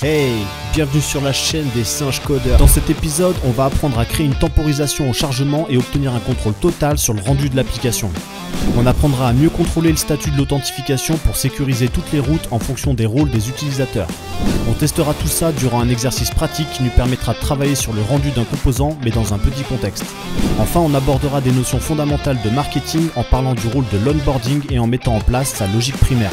Hey, bienvenue sur la chaîne des singes codeurs. Dans cet épisode, on va apprendre à créer une temporisation au chargement et obtenir un contrôle total sur le rendu de l'application. On apprendra à mieux contrôler le statut de l'authentification pour sécuriser toutes les routes en fonction des rôles des utilisateurs. On testera tout ça durant un exercice pratique qui nous permettra de travailler sur le rendu d'un composant mais dans un petit contexte. Enfin, on abordera des notions fondamentales de marketing en parlant du rôle de l'onboarding et en mettant en place sa logique primaire.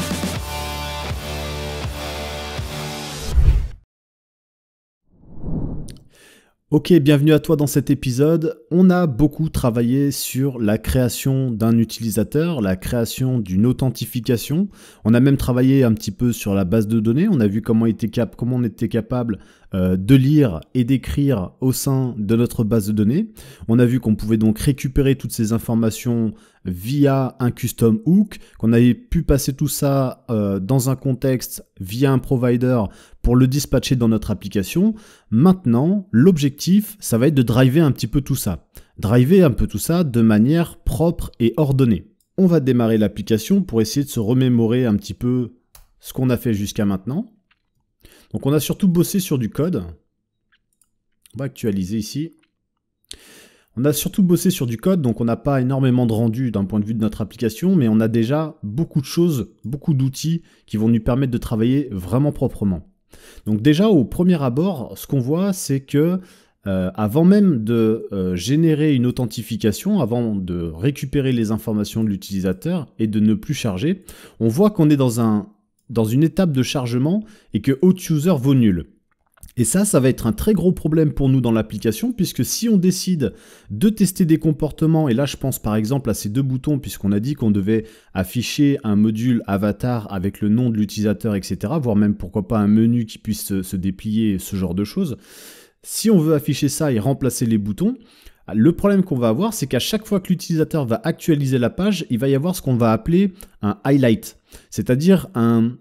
Ok, bienvenue à toi dans cet épisode. On a beaucoup travaillé sur la création d'un utilisateur, la création d'une authentification. On a même travaillé un petit peu sur la base de données. On a vu comment on était capable de lire et d'écrire au sein de notre base de données. On a vu qu'on pouvait donc récupérer toutes ces informations via un custom hook, qu'on avait pu passer tout ça dans un contexte via un provider pour le dispatcher dans notre application. Maintenant, l'objectif, ça va être de driver un petit peu tout ça. Driver un peu tout ça de manière propre et ordonnée. On va démarrer l'application pour essayer de se remémorer un petit peu ce qu'on a fait jusqu'à maintenant. Donc on a surtout bossé sur du code. On va actualiser ici. On a surtout bossé sur du code, donc on n'a pas énormément de rendu d'un point de vue de notre application, mais on a déjà beaucoup de choses, beaucoup d'outils qui vont nous permettre de travailler vraiment proprement. Donc déjà au premier abord, ce qu'on voit, c'est que avant même de générer une authentification, avant de récupérer les informations de l'utilisateur et de ne plus charger, on voit qu'on est dans une étape de chargement et que authUser vaut nul. Et ça va être un très gros problème pour nous dans l'application, puisque si on décide de tester des comportements, et là je pense par exemple à ces deux boutons, puisqu'on a dit qu'on devait afficher un module avatar avec le nom de l'utilisateur, etc., voire même pourquoi pas un menu qui puisse se déplier, ce genre de choses. Si on veut afficher ça et remplacer les boutons, le problème qu'on va avoir, c'est qu'à chaque fois que l'utilisateur va actualiser la page, il va y avoir ce qu'on va appeler un highlight, c'est-à-dire un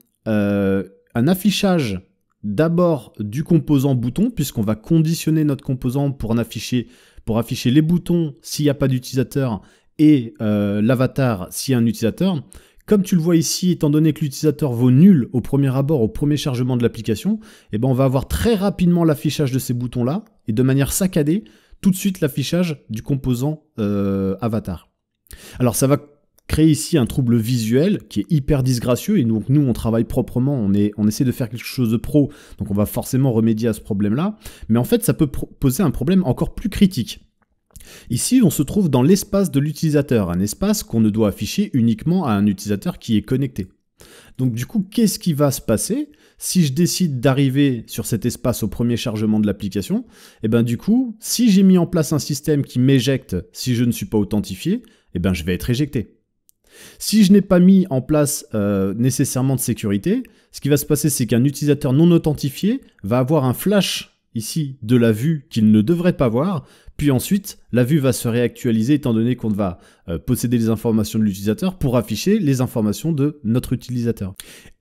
affichage d'abord du composant bouton, puisqu'on va conditionner notre composant pour afficher les boutons s'il n'y a pas d'utilisateur et l'avatar s'il y a un utilisateur. Comme tu le vois ici, étant donné que l'utilisateur vaut nul au premier abord, au premier chargement de l'application, eh ben on va avoir très rapidement l'affichage de ces boutons-là et de manière saccadée, tout de suite l'affichage du composant avatar. Alors ça va créer ici un trouble visuel qui est hyper disgracieux et donc nous on travaille proprement, on essaie de faire quelque chose de pro, donc on va forcément remédier à ce problème-là, mais en fait ça peut poser un problème encore plus critique. Ici on se trouve dans l'espace de l'utilisateur, un espace qu'on ne doit afficher uniquement à un utilisateur qui est connecté. Donc du coup, qu'est-ce qui va se passer si je décide d'arriver sur cet espace au premier chargement de l'application? Et bien du coup, si j'ai mis en place un système qui m'éjecte si je ne suis pas authentifié, et ben je vais être éjecté. Si je n'ai pas mis en place nécessairement de sécurité, ce qui va se passer, c'est qu'un utilisateur non authentifié va avoir un flash ici de la vue qu'il ne devrait pas voir, puis ensuite la vue va se réactualiser étant donné qu'on va posséder les informations de l'utilisateur pour afficher les informations de notre utilisateur.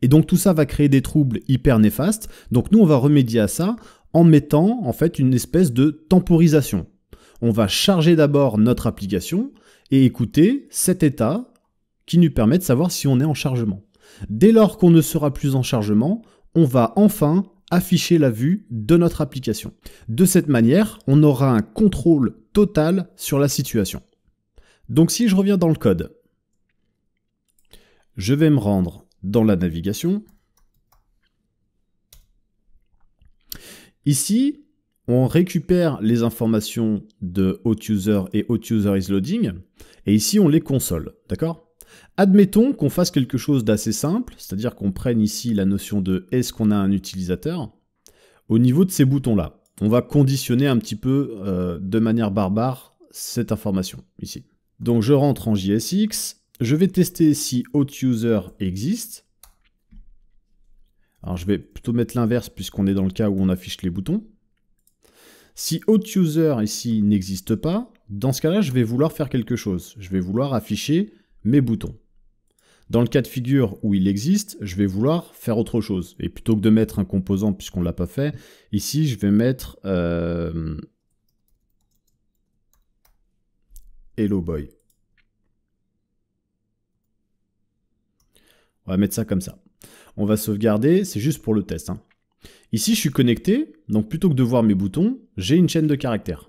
Et donc tout ça va créer des troubles hyper néfastes, donc nous on va remédier à ça en mettant en fait une espèce de temporisation. On va charger d'abord notre application et écouter cet état qui nous permet de savoir si on est en chargement. Dès lors qu'on ne sera plus en chargement, on va enfin afficher la vue de notre application. De cette manière, on aura un contrôle total sur la situation. Donc si je reviens dans le code, je vais me rendre dans la navigation. Ici, on récupère les informations de authUser et authUserIsLoading, et ici on les console, d'accord ? Admettons qu'on fasse quelque chose d'assez simple, c'est-à-dire qu'on prenne ici la notion de « est-ce qu'on a un utilisateur ?» au niveau de ces boutons-là. On va conditionner un petit peu de manière barbare cette information ici. Donc je rentre en JSX, je vais tester si authUser existe. Alors je vais plutôt mettre l'inverse puisqu'on est dans le cas où on affiche les boutons. Si authUser ici n'existe pas, dans ce cas-là, je vais vouloir faire quelque chose. Je vais vouloir afficher mes boutons. Dans le cas de figure où il existe, je vais vouloir faire autre chose. Et plutôt que de mettre un composant, puisqu'on ne l'a pas fait, ici je vais mettre Hello Boy. On va mettre ça comme ça. On va sauvegarder, c'est juste pour le test, hein. Ici, je suis connecté, donc plutôt que de voir mes boutons, j'ai une chaîne de caractères.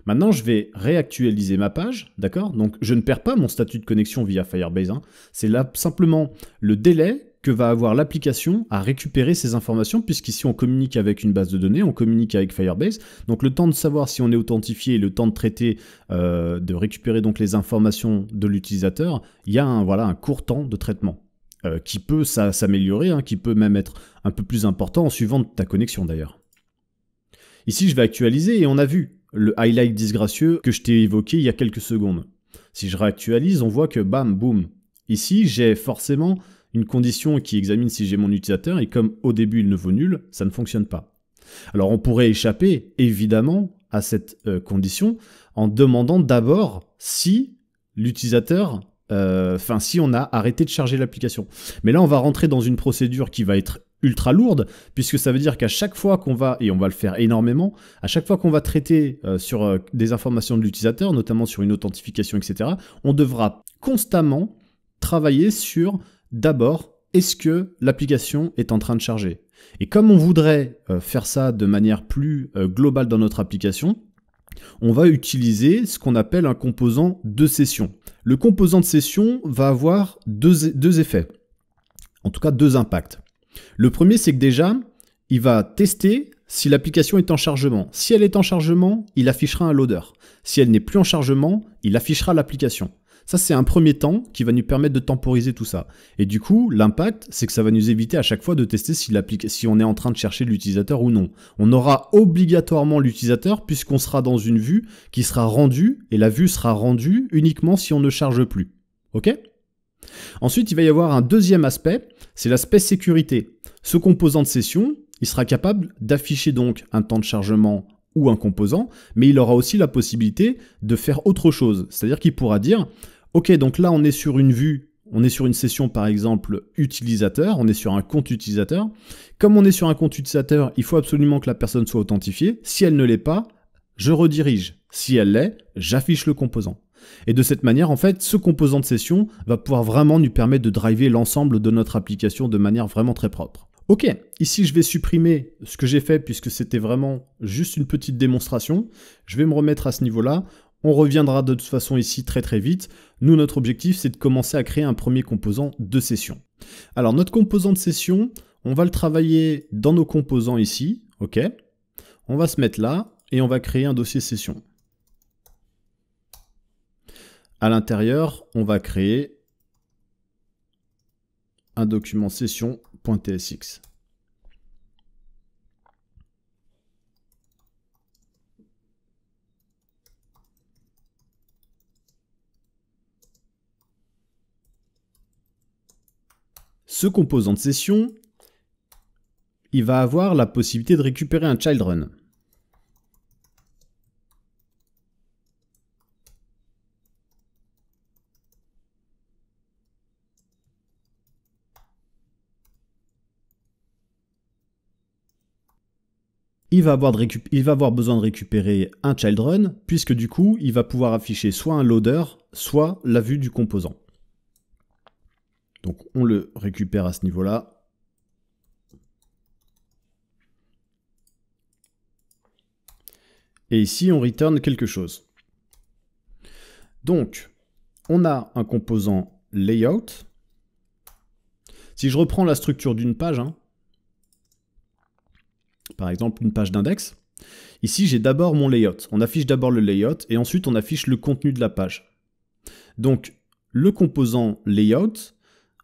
Maintenant, je vais réactualiser ma page, d'accord? Donc, je ne perds pas mon statut de connexion via Firebase, hein. C'est là simplement le délai que va avoir l'application à récupérer ces informations, puisqu'ici, on communique avec une base de données, on communique avec Firebase. Donc, le temps de savoir si on est authentifié et le temps de traiter, de récupérer donc les informations de l'utilisateur, il y a un court temps de traitement qui peut s'améliorer, hein, qui peut même être un peu plus important en suivant ta connexion d'ailleurs. Ici, je vais actualiser et on a vu le highlight disgracieux que je t'ai évoqué il y a quelques secondes. Si je réactualise, on voit que bam, boum. Ici, j'ai forcément une condition qui examine si j'ai mon utilisateur et comme au début il ne vaut nul, ça ne fonctionne pas. Alors on pourrait échapper évidemment à cette condition en demandant d'abord si l'utilisateur, si on a arrêté de charger l'application. Mais là on va rentrer dans une procédure qui va être ultra lourde, puisque ça veut dire qu'à chaque fois qu'on va, et on va le faire énormément, à chaque fois qu'on va traiter sur des informations de l'utilisateur, notamment sur une authentification, etc., on devra constamment travailler sur, d'abord, est-ce que l'application est en train de charger? Et comme on voudrait faire ça de manière plus globale dans notre application, on va utiliser ce qu'on appelle un composant de session. Le composant de session va avoir deux effets, en tout cas deux impacts. Le premier, c'est que déjà, il va tester si l'application est en chargement. Si elle est en chargement, il affichera un loader. Si elle n'est plus en chargement, il affichera l'application. Ça, c'est un premier temps qui va nous permettre de temporiser tout ça. Et du coup, l'impact, c'est que ça va nous éviter à chaque fois de tester si on est en train de chercher l'utilisateur ou non. On aura obligatoirement l'utilisateur puisqu'on sera dans une vue qui sera rendue, et la vue sera rendue uniquement si on ne charge plus. Ok ? Ensuite, il va y avoir un deuxième aspect, c'est l'aspect sécurité. Ce composant de session, il sera capable d'afficher donc un temps de chargement ou un composant, mais il aura aussi la possibilité de faire autre chose. C'est-à-dire qu'il pourra dire, ok, donc là on est sur une vue, on est sur une session par exemple utilisateur, on est sur un compte utilisateur. Comme on est sur un compte utilisateur, il faut absolument que la personne soit authentifiée. Si elle ne l'est pas, je redirige. Si elle l'est, j'affiche le composant. Et de cette manière, en fait, ce composant de session va pouvoir vraiment nous permettre de driver l'ensemble de notre application de manière vraiment très propre. Ok, ici je vais supprimer ce que j'ai fait puisque c'était vraiment juste une petite démonstration. Je vais me remettre à ce niveau-là. On reviendra de toute façon ici très très vite. Nous, notre objectif, c'est de commencer à créer un premier composant de session. Alors, notre composant de session, on va le travailler dans nos composants ici. Ok, on va se mettre là et on va créer un dossier session. À l'intérieur, on va créer un document session.tsx. Ce composant de session, il va avoir la possibilité de récupérer un child run. Il va avoir besoin de récupérer un child run, puisque du coup, il va pouvoir afficher soit un loader, soit la vue du composant. Donc on le récupère à ce niveau-là. Et ici, on return quelque chose. Donc, on a un composant layout. Si je reprends la structure d'une page, par exemple une page d'index, ici j'ai d'abord mon layout. On affiche d'abord le layout et ensuite on affiche le contenu de la page. Donc le composant layout,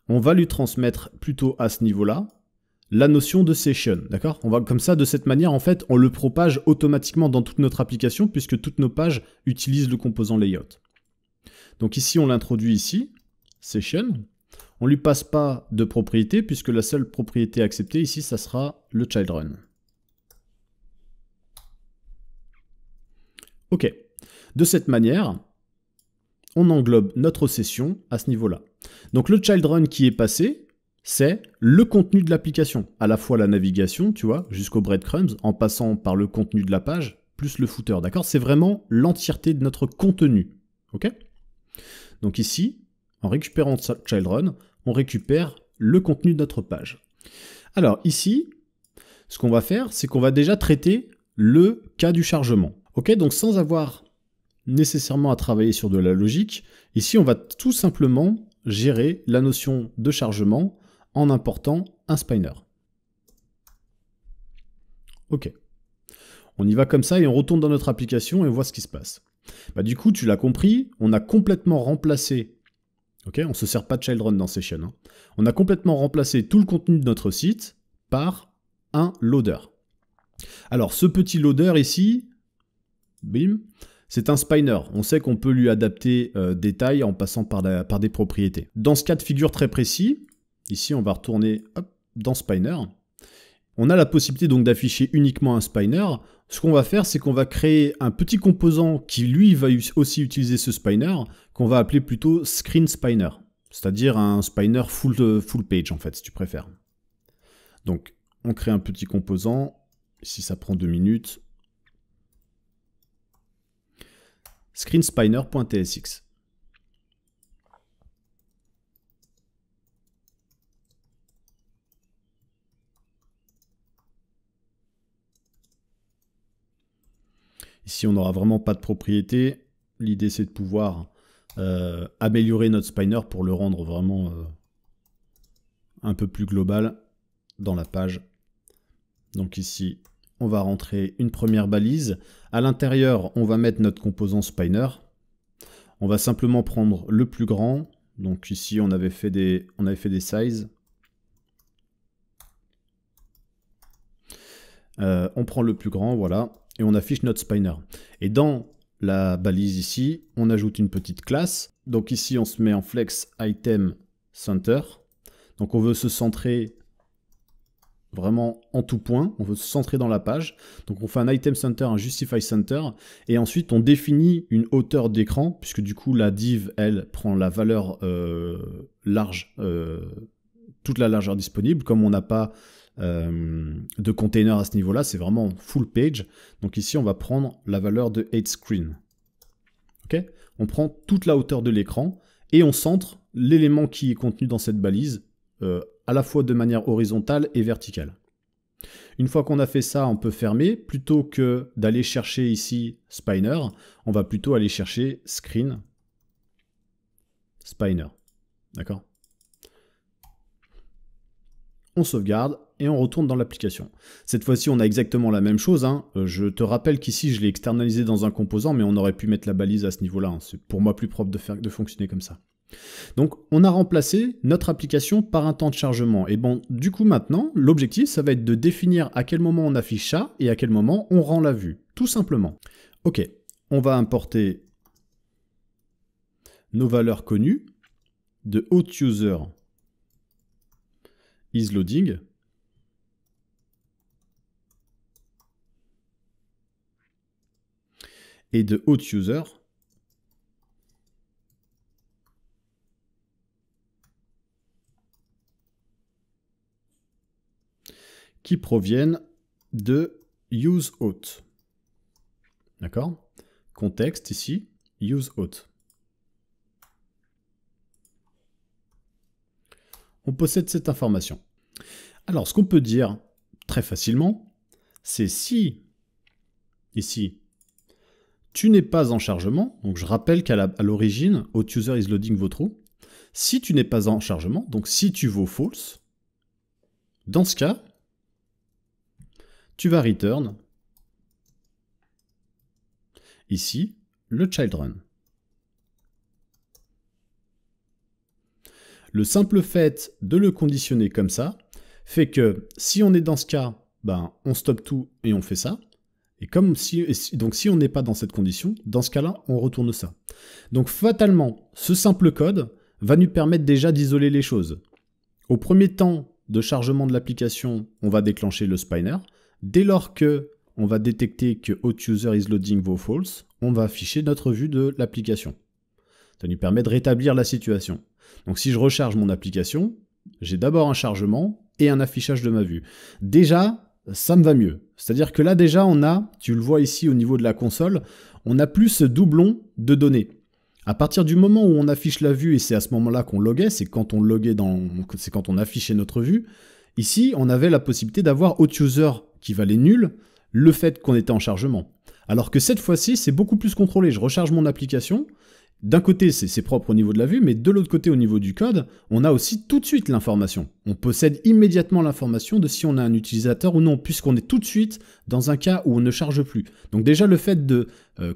on va lui transmettre plutôt à ce niveau-là la notion de session, d'accord? On va comme ça, de cette manière, en fait, on le propage automatiquement dans toute notre application puisque toutes nos pages utilisent le composant layout. Donc ici, on l'introduit ici, session. On ne lui passe pas de propriété puisque la seule propriété acceptée ici, ça sera le child run. Ok. De cette manière, on englobe notre session à ce niveau-là. Donc le child run qui est passé, c'est le contenu de l'application, à la fois la navigation, tu vois, jusqu'au breadcrumbs, en passant par le contenu de la page, plus le footer, d'accord? C'est vraiment l'entièreté de notre contenu, ok? Donc ici, en récupérant child run, on récupère le contenu de notre page. Alors ici, ce qu'on va faire, c'est qu'on va déjà traiter le cas du chargement. Ok, donc sans avoir nécessairement à travailler sur de la logique, ici on va tout simplement gérer la notion de chargement en important un spinner. Ok. On y va comme ça et on retourne dans notre application et on voit ce qui se passe. Bah, du coup, tu l'as compris, on a complètement remplacé, ok, on ne se sert pas de child run dans Session, hein. On a complètement remplacé tout le contenu de notre site par un loader. Alors, ce petit loader ici, bim, c'est un spinner. On sait qu'on peut lui adapter des tailles en passant par des propriétés. Dans ce cas de figure très précis, ici on va retourner hop, dans spinner. On a la possibilité donc d'afficher uniquement un spinner. Ce qu'on va faire, c'est qu'on va créer un petit composant qui lui va aussi utiliser ce spinner, qu'on va appeler plutôt screen spinner. C'est-à-dire un spinner full page en fait, si tu préfères. Donc on crée un petit composant. Ici ça prend 2 minutes. screenspinner.tsx. Ici, on n'aura vraiment pas de propriété. L'idée, c'est de pouvoir améliorer notre spinner pour le rendre vraiment un peu plus global dans la page. Donc ici, on va rentrer une première balise. À l'intérieur, on va mettre notre composant spinner. On va simplement prendre le plus grand. Donc ici, on avait fait des sizes. On prend le plus grand, voilà. Et on affiche notre spinner. Et dans la balise ici, on ajoute une petite classe. Donc ici, on se met en flex item center. Donc on veut se centrer vraiment en tout point. On veut se centrer dans la page. Donc on fait un item center, un justify center. Et ensuite, on définit une hauteur d'écran, puisque du coup, la div, elle, prend la valeur large, toute la largeur disponible. Comme on n'a pas de container à ce niveau-là, c'est vraiment full page. Donc ici, on va prendre la valeur de 8 screen. Okay, on prend toute la hauteur de l'écran et on centre l'élément qui est contenu dans cette balise à la fois de manière horizontale et verticale. Une fois qu'on a fait ça, on peut fermer. Plutôt que d'aller chercher ici spinner, on va plutôt aller chercher screen spinner. D'accord ? On sauvegarde et on retourne dans l'application. Cette fois-ci, on a exactement la même chose, hein. Je te rappelle qu'ici, je l'ai externalisé dans un composant, mais on aurait pu mettre la balise à ce niveau-là, hein. C'est pour moi plus propre de fonctionner comme ça. Donc, on a remplacé notre application par un temps de chargement. Et bon, du coup, maintenant, l'objectif, ça va être de définir à quel moment on affiche ça et à quel moment on rend la vue, tout simplement. Ok, on va importer nos valeurs connues de hostUser isLoading. Et de hostUser qui proviennent de useHost. D'accord ? Contexte ici, useHost. On possède cette information. Alors, ce qu'on peut dire très facilement, c'est si, ici, tu n'es pas en chargement, donc je rappelle qu'à l'origine, hostUser isLoading vaut true. Si tu n'es pas en chargement, donc si tu vaux false, dans ce cas, tu vas return ici le child run. Le simple fait de le conditionner comme ça fait que si on est dans ce cas, ben, on stoppe tout et on fait ça. Et donc si on n'est pas dans cette condition, dans ce cas-là, on retourne ça. Donc fatalement, ce simple code va nous permettre déjà d'isoler les choses. Au premier temps de chargement de l'application, on va déclencher le spinner. Dès lors que on va détecter que hostUser isLoading vaut false, on va afficher notre vue de l'application. Ça nous permet de rétablir la situation. Donc si je recharge mon application, j'ai d'abord un chargement et un affichage de ma vue. Déjà, ça me va mieux. C'est-à-dire que là déjà, on a, tu le vois ici au niveau de la console, on a plus ce doublon de données. À partir du moment où on affiche la vue, et c'est à ce moment-là qu'on loguait, c'est quand on loguait c'est quand on affichait notre vue, Ici, on avait la possibilité d'avoir authUser qui valait nul, le fait qu'on était en chargement. Alors que cette fois-ci, c'est beaucoup plus contrôlé. Je recharge mon application. D'un côté, c'est propre au niveau de la vue, mais de l'autre côté, au niveau du code, on a aussi tout de suite l'information. On possède immédiatement l'information de si on a un utilisateur ou non, puisqu'on est tout de suite dans un cas où on ne charge plus. Donc déjà, le fait de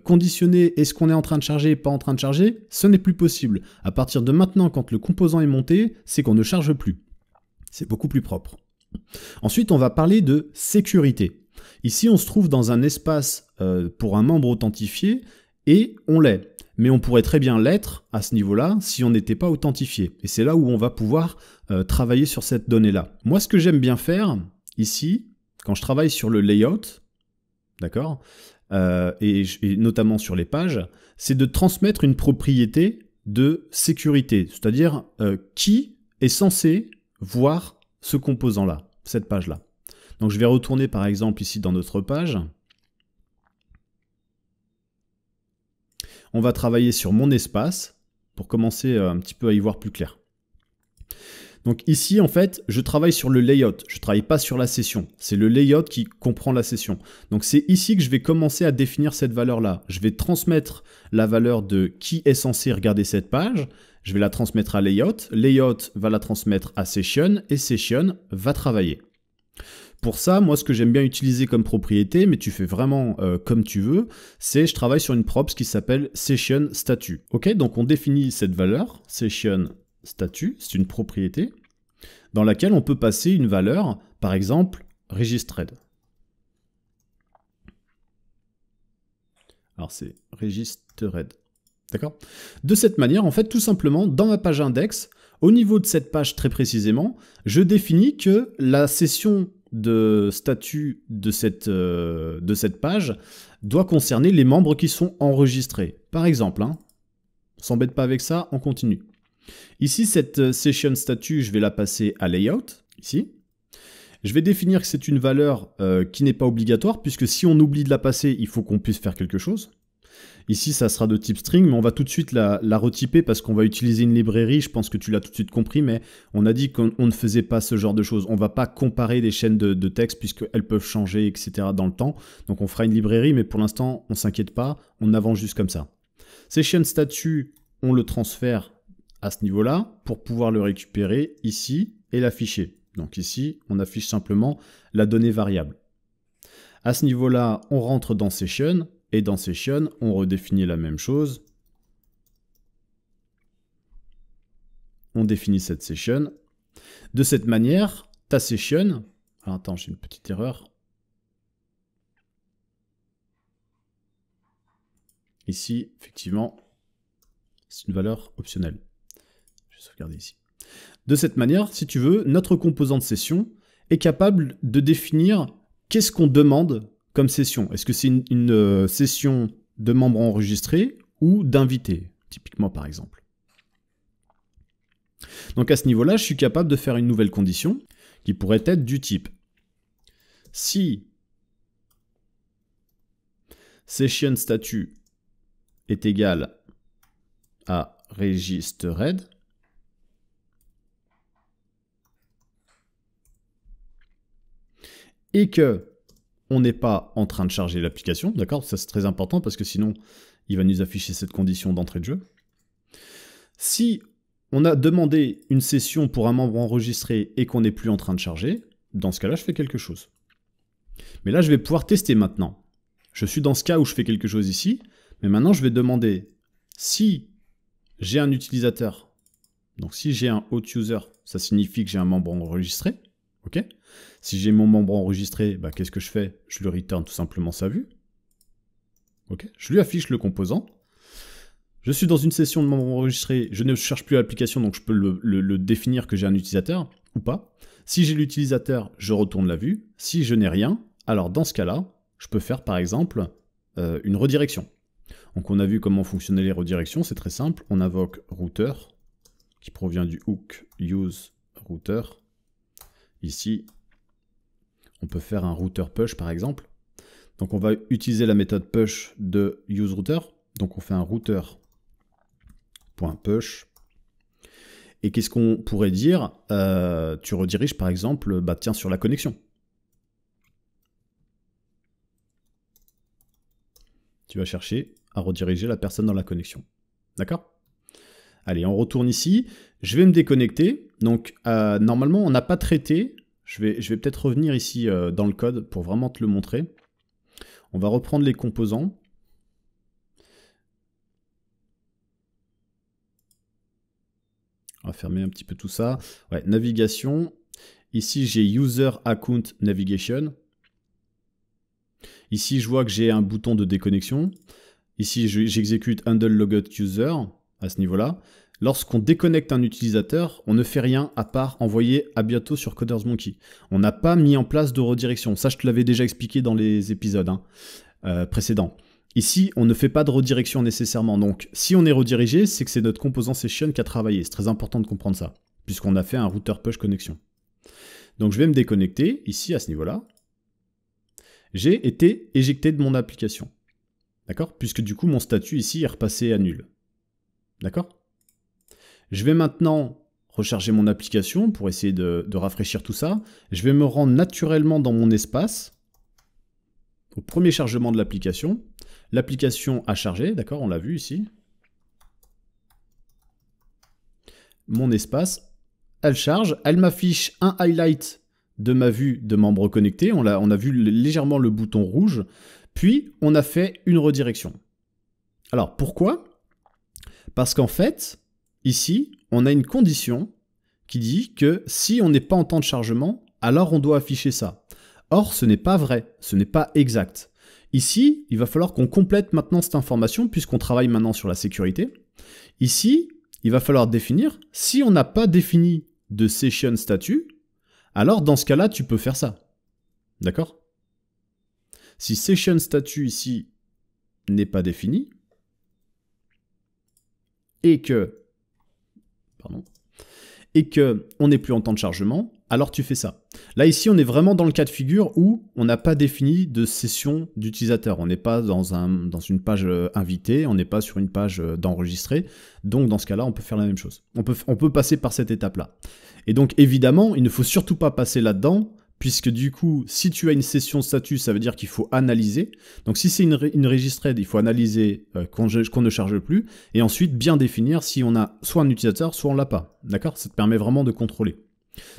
conditionner est-ce qu'on est en train de charger, pas en train de charger, ce n'est plus possible. À partir de maintenant, quand le composant est monté, c'est qu'on ne charge plus. C'est beaucoup plus propre. Ensuite, on va parler de sécurité. Ici, on se trouve dans un espace pour un membre authentifié et on l'est. Mais on pourrait très bien l'être à ce niveau-là si on n'était pas authentifié. Et c'est là où on va pouvoir travailler sur cette donnée-là. Moi, ce que j'aime bien faire ici, quand je travaille sur le layout, d'accord, et notamment sur les pages, c'est de transmettre une propriété de sécurité. C'est-à-dire qui est censé voir ce composant-là, cette page-là. Donc je vais retourner par exemple ici dans notre page. On va travailler sur mon espace pour commencer un petit peu à y voir plus clair. Donc ici, en fait, je travaille sur le layout. Je ne travaille pas sur la session. C'est le layout qui comprend la session. Donc c'est ici que je vais commencer à définir cette valeur-là. Je vais transmettre la valeur de qui est censé regarder cette page. Je vais la transmettre à layout. Layout va la transmettre à session et session va travailler. Pour ça, moi, ce que j'aime bien utiliser comme propriété, mais tu fais vraiment comme tu veux, c'est je travaille sur une props qui s'appelle session statut. Ok, donc on définit cette valeur, session statut, c'est une propriété, dans laquelle on peut passer une valeur, par exemple, registered. Alors c'est registered. D'accord? De cette manière, en fait, tout simplement, dans ma page index, au niveau de cette page très précisément, je définis que la session de statut de cette page doit concerner les membres qui sont enregistrés. Par exemple, on s'embête pas avec ça, on continue. Ici, cette session statut, je vais la passer à layout, ici. Je vais définir que c'est une valeur qui n'est pas obligatoire, puisque si on oublie de la passer, il faut qu'on puisse faire quelque chose. Ici, ça sera de type string, mais on va tout de suite la retyper parce qu'on va utiliser une librairie. Je pense que tu l'as tout de suite compris, mais on a dit qu'on ne faisait pas ce genre de choses. On ne va pas comparer des chaînes de texte puisqu'elles peuvent changer, etc. dans le temps. Donc on fera une librairie, mais pour l'instant, on ne s'inquiète pas. On avance juste comme ça. Session statut, on le transfère à ce niveau-là pour pouvoir le récupérer ici et l'afficher. Donc ici, on affiche simplement la donnée variable. À ce niveau-là, on rentre dans session. Et dans session, on redéfinit la même chose. On définit cette session. De cette manière, ta session... Alors attends, j'ai une petite erreur. Ici, effectivement, c'est une valeur optionnelle. Je vais sauvegarder ici. De cette manière, si tu veux, notre composant de session est capable de définir qu'est-ce qu'on demande comme session. Est-ce que c'est une session de membres enregistrés ou d'invités, typiquement par exemple. Donc à ce niveau-là, je suis capable de faire une nouvelle condition qui pourrait être du type si session statut est égal à registered, et que on n'est pas en train de charger l'application, d'accord? Ça c'est très important parce que sinon il va nous afficher cette condition d'entrée de jeu. Si on a demandé une session pour un membre enregistré et qu'on n'est plus en train de charger, dans ce cas-là je fais quelque chose. Mais là je vais pouvoir tester maintenant. Je suis dans ce cas où je fais quelque chose ici, mais maintenant je vais demander si j'ai un utilisateur, donc si j'ai un authUser, ça signifie que j'ai un membre enregistré, ok? Si j'ai mon membre enregistré, bah, qu'est-ce que je fais? Je lui return tout simplement sa vue. Okay. Je lui affiche le composant. Je suis dans une session de membre enregistré, je ne cherche plus l'application, donc je peux le définir que j'ai un utilisateur ou pas. Si j'ai l'utilisateur, je retourne la vue. Si je n'ai rien, alors dans ce cas-là, je peux faire par exemple une redirection. Donc on a vu comment fonctionnaient les redirections, c'est très simple. On invoque router, qui provient du hook use router. Ici, on peut faire un router push par exemple. Donc on va utiliser la méthode push de useRouter. Donc on fait un router.push. Et qu'est-ce qu'on pourrait dire? Tu rediriges par exemple, bah tiens, sur la connexion. Tu vas chercher à rediriger la personne dans la connexion. D'accord? Allez, on retourne ici. Je vais me déconnecter. Donc, normalement, on n'a pas traité. Je vais peut-être revenir ici dans le code pour vraiment te le montrer. On va reprendre les composants. On va fermer un petit peu tout ça. Ouais, navigation. Ici, j'ai User Account Navigation. Ici, je vois que j'ai un bouton de déconnexion. Ici, j'exécute Handle Logout User à ce niveau-là. Lorsqu'on déconnecte un utilisateur, on ne fait rien à part envoyer à bientôt sur Coders Monkey. On n'a pas mis en place de redirection. Ça, je te l'avais déjà expliqué dans les épisodes précédents. Ici, on ne fait pas de redirection nécessairement. Donc, si on est redirigé, c'est que c'est notre composant session qui a travaillé. C'est très important de comprendre ça, puisqu'on a fait un router push connexion. Donc, je vais me déconnecter ici à ce niveau-là. J'ai été éjecté de mon application. D'accord? Puisque du coup, mon statut ici est repassé à nul. D'accord? Je vais maintenant recharger mon application pour essayer de rafraîchir tout ça. Je vais me rendre naturellement dans mon espace, au premier chargement de l'application. L'application a chargé, d'accord? On l'a vu ici. Mon espace, elle charge. Elle m'affiche un highlight de ma vue de membre connecté. On a vu légèrement le bouton rouge. Puis, on a fait une redirection. Alors, pourquoi? Parce qu'en fait, ici, on a une condition qui dit que si on n'est pas en temps de chargement, alors on doit afficher ça. Or, ce n'est pas vrai, ce n'est pas exact. Ici, il va falloir qu'on complète maintenant cette information puisqu'on travaille maintenant sur la sécurité. Ici, il va falloir définir, si on n'a pas défini de session statut, alors dans ce cas-là, tu peux faire ça. D'accord? Si session statut ici n'est pas défini, et que on n'est plus en temps de chargement, alors tu fais ça. Là, ici, on est vraiment dans le cas de figure où on n'a pas défini de session d'utilisateur. On n'est pas dans une page invitée, on n'est pas sur une page d'enregistré. Donc, dans ce cas-là, on peut faire la même chose. On peut passer par cette étape-là. Et donc, évidemment, il ne faut surtout pas passer là-dedans, puisque du coup, si tu as une session statut, ça veut dire qu'il faut analyser. Donc si c'est une registered, il faut analyser qu'on ne charge plus, et ensuite bien définir si on a soit un utilisateur, soit on l'a pas. D'accord? Ça te permet vraiment de contrôler.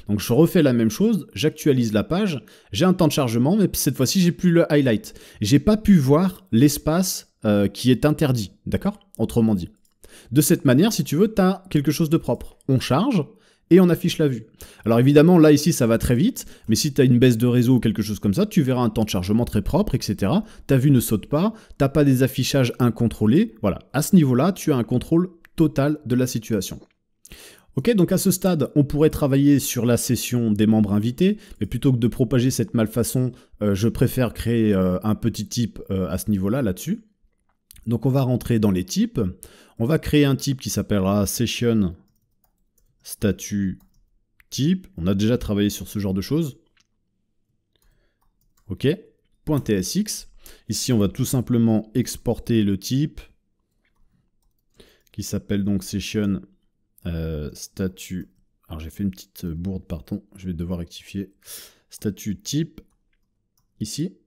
Donc je refais la même chose, j'actualise la page, j'ai un temps de chargement, mais cette fois-ci, j'ai plus le highlight. J'ai pas pu voir l'espace qui est interdit. D'accord? Autrement dit. De cette manière, si tu veux, tu as quelque chose de propre. On charge, et on affiche la vue. Alors évidemment, là, ici, ça va très vite, mais si tu as une baisse de réseau ou quelque chose comme ça, tu verras un temps de chargement très propre, etc. Ta vue ne saute pas, tu n'as pas des affichages incontrôlés. Voilà, à ce niveau-là, tu as un contrôle total de la situation. Ok, donc à ce stade, on pourrait travailler sur la session des membres invités, mais plutôt que de propager cette malfaçon, je préfère créer un petit type à ce niveau-là, là-dessus. Donc on va rentrer dans les types. On va créer un type qui s'appellera session statut type, on a déjà travaillé sur ce genre de choses. Ok, .tsx. Ici, on va tout simplement exporter le type qui s'appelle donc session statut. Alors j'ai fait une petite bourde, pardon, je vais devoir rectifier. Statut type ici,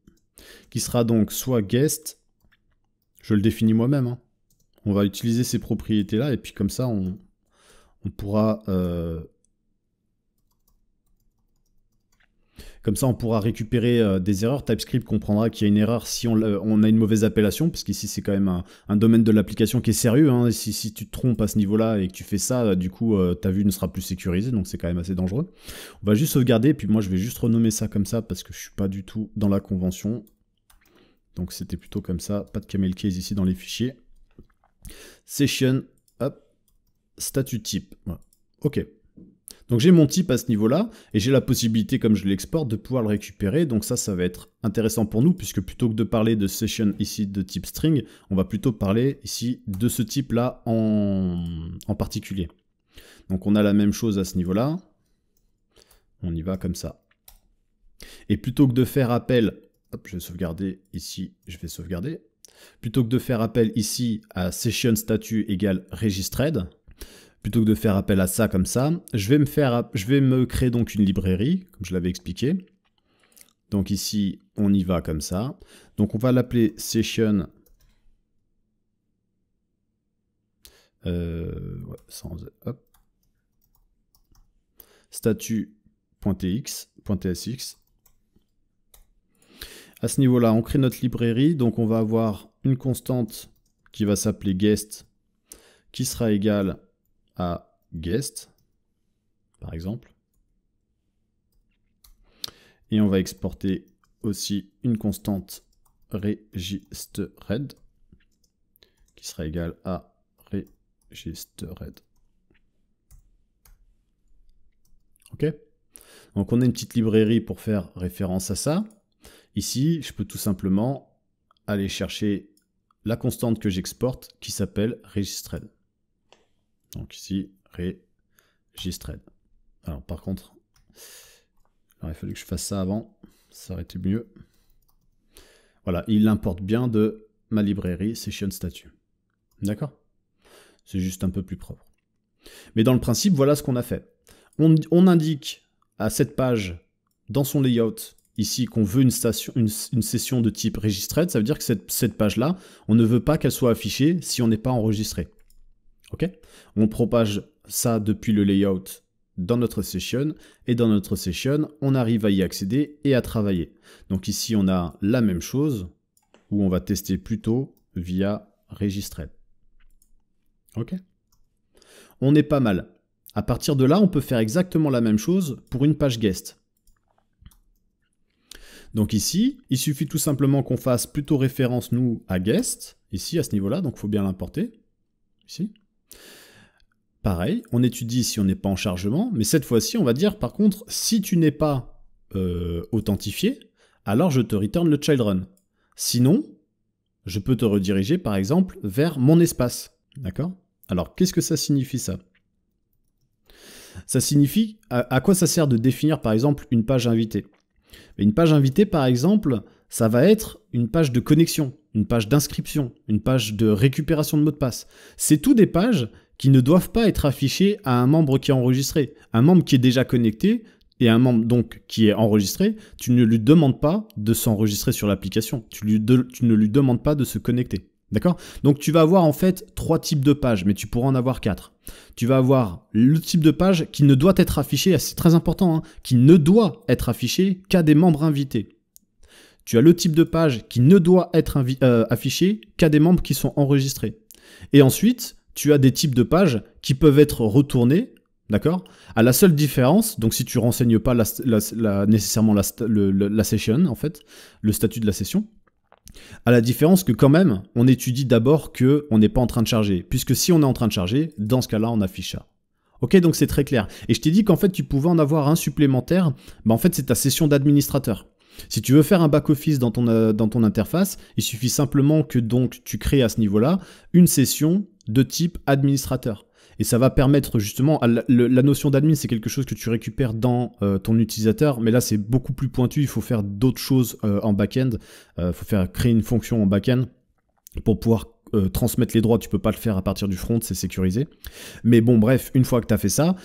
qui sera donc soit guest, je le définis moi-même. Hein. On va utiliser ces propriétés-là et puis comme ça, on pourra récupérer des erreurs. TypeScript comprendra qu'il y a une erreur si on a une mauvaise appellation, parce qu'ici c'est quand même un domaine de l'application qui est sérieux. Hein. Si tu te trompes à ce niveau-là et que tu fais ça, du coup ta vue ne sera plus sécurisée, donc c'est quand même assez dangereux. On va juste sauvegarder, puis moi je vais juste renommer ça comme ça, parce que je suis pas du tout dans la convention. Donc c'était plutôt comme ça, pas de camel case ici dans les fichiers. Session, hop. Statut type. Voilà. Ok. Donc j'ai mon type à ce niveau-là, et j'ai la possibilité, comme je l'exporte, de pouvoir le récupérer. Donc ça va être intéressant pour nous, puisque plutôt que de parler de session ici de type string, on va plutôt parler ici de ce type-là en particulier. Donc on a la même chose à ce niveau-là. On y va comme ça. Et plutôt que de faire appel, hop, je vais sauvegarder ici, je vais sauvegarder. Plutôt que de faire appel ici à session statut égale registered, Plutôt que de faire appel à ça comme ça, je vais me créer donc une librairie, comme je l'avais expliqué. Donc ici, on y va comme ça. Donc on va l'appeler session hop, statut.tx.tsx. À ce niveau-là, on crée notre librairie. Donc on va avoir une constante qui va s'appeler guest, qui sera égale à guest, par exemple. Et on va exporter aussi une constante registered, qui sera égale à registered. Ok? Donc on a une petite librairie pour faire référence à ça. Ici, je peux tout simplement aller chercher la constante que j'exporte qui s'appelle registered. Donc ici, registered. Alors par contre, il fallu que je fasse ça avant, ça aurait été mieux. Voilà, il importe bien de ma librairie session statut. D'accord? C'est juste un peu plus propre. Mais dans le principe, voilà ce qu'on a fait. On indique à cette page, dans son layout, ici qu'on veut une session de type registered. Ça veut dire que cette page-là, on ne veut pas qu'elle soit affichée si on n'est pas enregistré. Ok? On propage ça depuis le layout dans notre session, et dans notre session, on arrive à y accéder et à travailler. Donc ici, on a la même chose, où on va tester plutôt via registered. Ok? On est pas mal. À partir de là, on peut faire exactement la même chose pour une page guest. Donc ici, il suffit tout simplement qu'on fasse plutôt référence, nous, à guest, ici, à ce niveau-là, donc il faut bien l'importer, ici. Pareil, on étudie si on n'est pas en chargement, mais cette fois-ci, on va dire, par contre, si tu n'es pas authentifié, alors je te return le child run. Sinon, je peux te rediriger, par exemple, vers mon espace. D'accord? Alors, qu'est-ce que ça signifie, ça? Ça signifie, à quoi ça sert de définir, par exemple, une page invitée? Une page invitée, par exemple, ça va être une page de connexion, une page d'inscription, une page de récupération de mot de passe. C'est tout des pages qui ne doivent pas être affichées à un membre qui est enregistré. Un membre qui est déjà connecté et un membre donc qui est enregistré, tu ne lui demandes pas de s'enregistrer sur l'application. Tu ne lui demandes pas de se connecter. D'accord? Donc tu vas avoir en fait 3 types de pages, mais tu pourras en avoir 4. Tu vas avoir le type de page qui ne doit être affiché, c'est très important, hein, qui ne doit être affiché qu'à des membres invités. Tu as le type de page qui ne doit être affiché qu'à des membres qui sont enregistrés. Et ensuite, tu as des types de pages qui peuvent être retournés, d'accord? À la seule différence, donc si tu renseignes pas nécessairement la session, en fait, le statut de la session, à la différence que quand même, on étudie d'abord qu'on n'est pas en train de charger. Puisque si on est en train de charger, dans ce cas-là, on affiche ça. Ok, donc c'est très clair. Et je t'ai dit qu'en fait, tu pouvais en avoir un supplémentaire. En fait, c'est ta session d'administrateur. Si tu veux faire un back-office dans ton interface, il suffit simplement que donc tu crées à ce niveau-là une session de type administrateur. Et ça va permettre justement, la notion d'admin, c'est quelque chose que tu récupères dans ton utilisateur, mais là c'est beaucoup plus pointu, il faut faire d'autres choses en back-end, il faut créer une fonction en back-end pour pouvoir transmettre les droits, tu peux pas le faire à partir du front, c'est sécurisé. Mais bon, bref, une fois que tu as fait ça,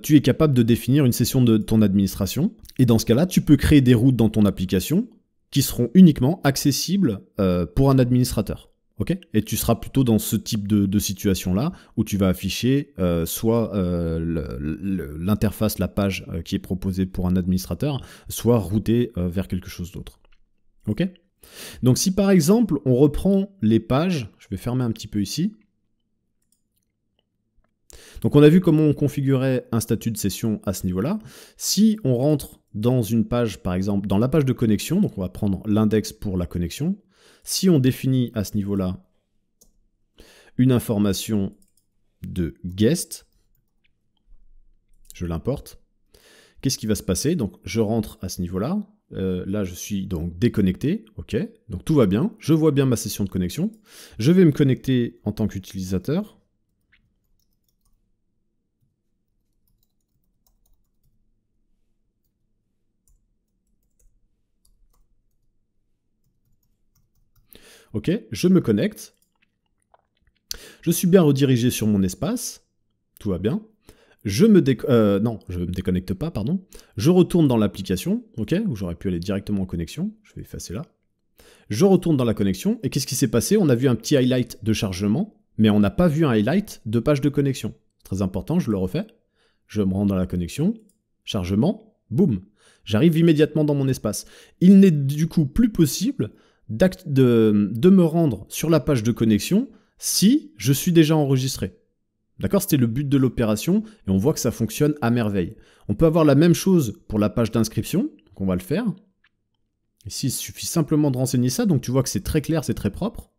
tu es capable de définir une session de ton administration, et dans ce cas-là, tu peux créer des routes dans ton application qui seront uniquement accessibles pour un administrateur. Okay, et tu seras plutôt dans ce type de situation-là, où tu vas afficher soit l'interface, la page qui est proposée pour un administrateur, soit routée vers quelque chose d'autre. Ok? Donc si par exemple, on reprend les pages, je vais fermer un petit peu ici. Donc on a vu comment on configurait un statut de session à ce niveau-là. Si on rentre dans une page, par exemple, dans la page de connexion, donc on va prendre l'index pour la connexion. Si on définit à ce niveau-là une information de guest, je l'importe, qu'est-ce qui va se passer? Donc je rentre à ce niveau-là, là je suis donc déconnecté, ok, donc tout va bien, je vois bien ma session de connexion, je vais me connecter en tant qu'utilisateur. Ok, je me connecte. Je suis bien redirigé sur mon espace. tout va bien. Non, je me déconnecte pas, pardon. Je retourne dans l'application, ok, où j'aurais pu aller directement en connexion. Je vais effacer là. Je retourne dans la connexion, et qu'est-ce qui s'est passé? On a vu un petit highlight de chargement, mais on n'a pas vu un highlight de page de connexion. Très important, je le refais. Je me rends dans la connexion, chargement, boum. J'arrive immédiatement dans mon espace. Il n'est du coup plus possible de me rendre sur la page de connexion si je suis déjà enregistré. D'accord? C'était le but de l'opération, et on voit que ça fonctionne à merveille. On peut avoir la même chose pour la page d'inscription, donc on va le faire. Ici, il suffit simplement de renseigner ça, donc tu vois que c'est très clair, c'est très propre.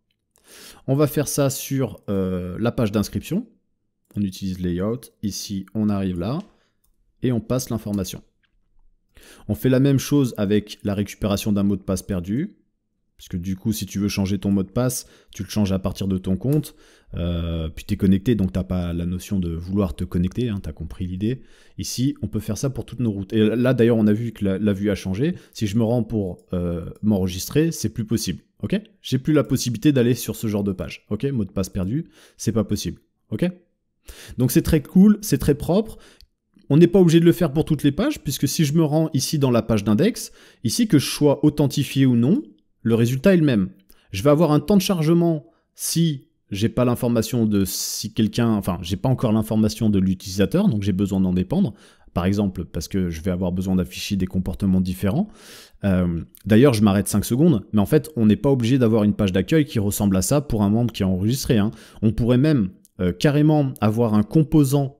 On va faire ça sur la page d'inscription. On utilise Layout, ici on arrive là, et on passe l'information. On fait la même chose avec la récupération d'un mot de passe perdu, puisque du coup, si tu veux changer ton mot de passe, tu le changes à partir de ton compte, puis tu es connecté, donc tu n'as pas la notion de vouloir te connecter, hein, tu as compris l'idée. Ici, on peut faire ça pour toutes nos routes. Et là, d'ailleurs, on a vu que la vue a changé. Si je me rends pour m'enregistrer, c'est plus possible. Ok? J'ai plus la possibilité d'aller sur ce genre de page. Ok? Mot de passe perdu, c'est pas possible. Ok? Donc c'est très cool, c'est très propre. On n'est pas obligé de le faire pour toutes les pages, puisque si je me rends ici dans la page d'index, ici que je sois authentifié ou non, le résultat est le même. Je vais avoir un temps de chargement si j'ai pas l'information de si quelqu'un, enfin j'ai pas encore l'information de l'utilisateur, donc j'ai besoin d'en dépendre. Par exemple, parce que je vais avoir besoin d'afficher des comportements différents. D'ailleurs, je m'arrête 5 secondes, mais en fait, on n'est pas obligé d'avoir une page d'accueil qui ressemble à ça pour un membre qui est enregistré. Hein. On pourrait même carrément avoir un composant,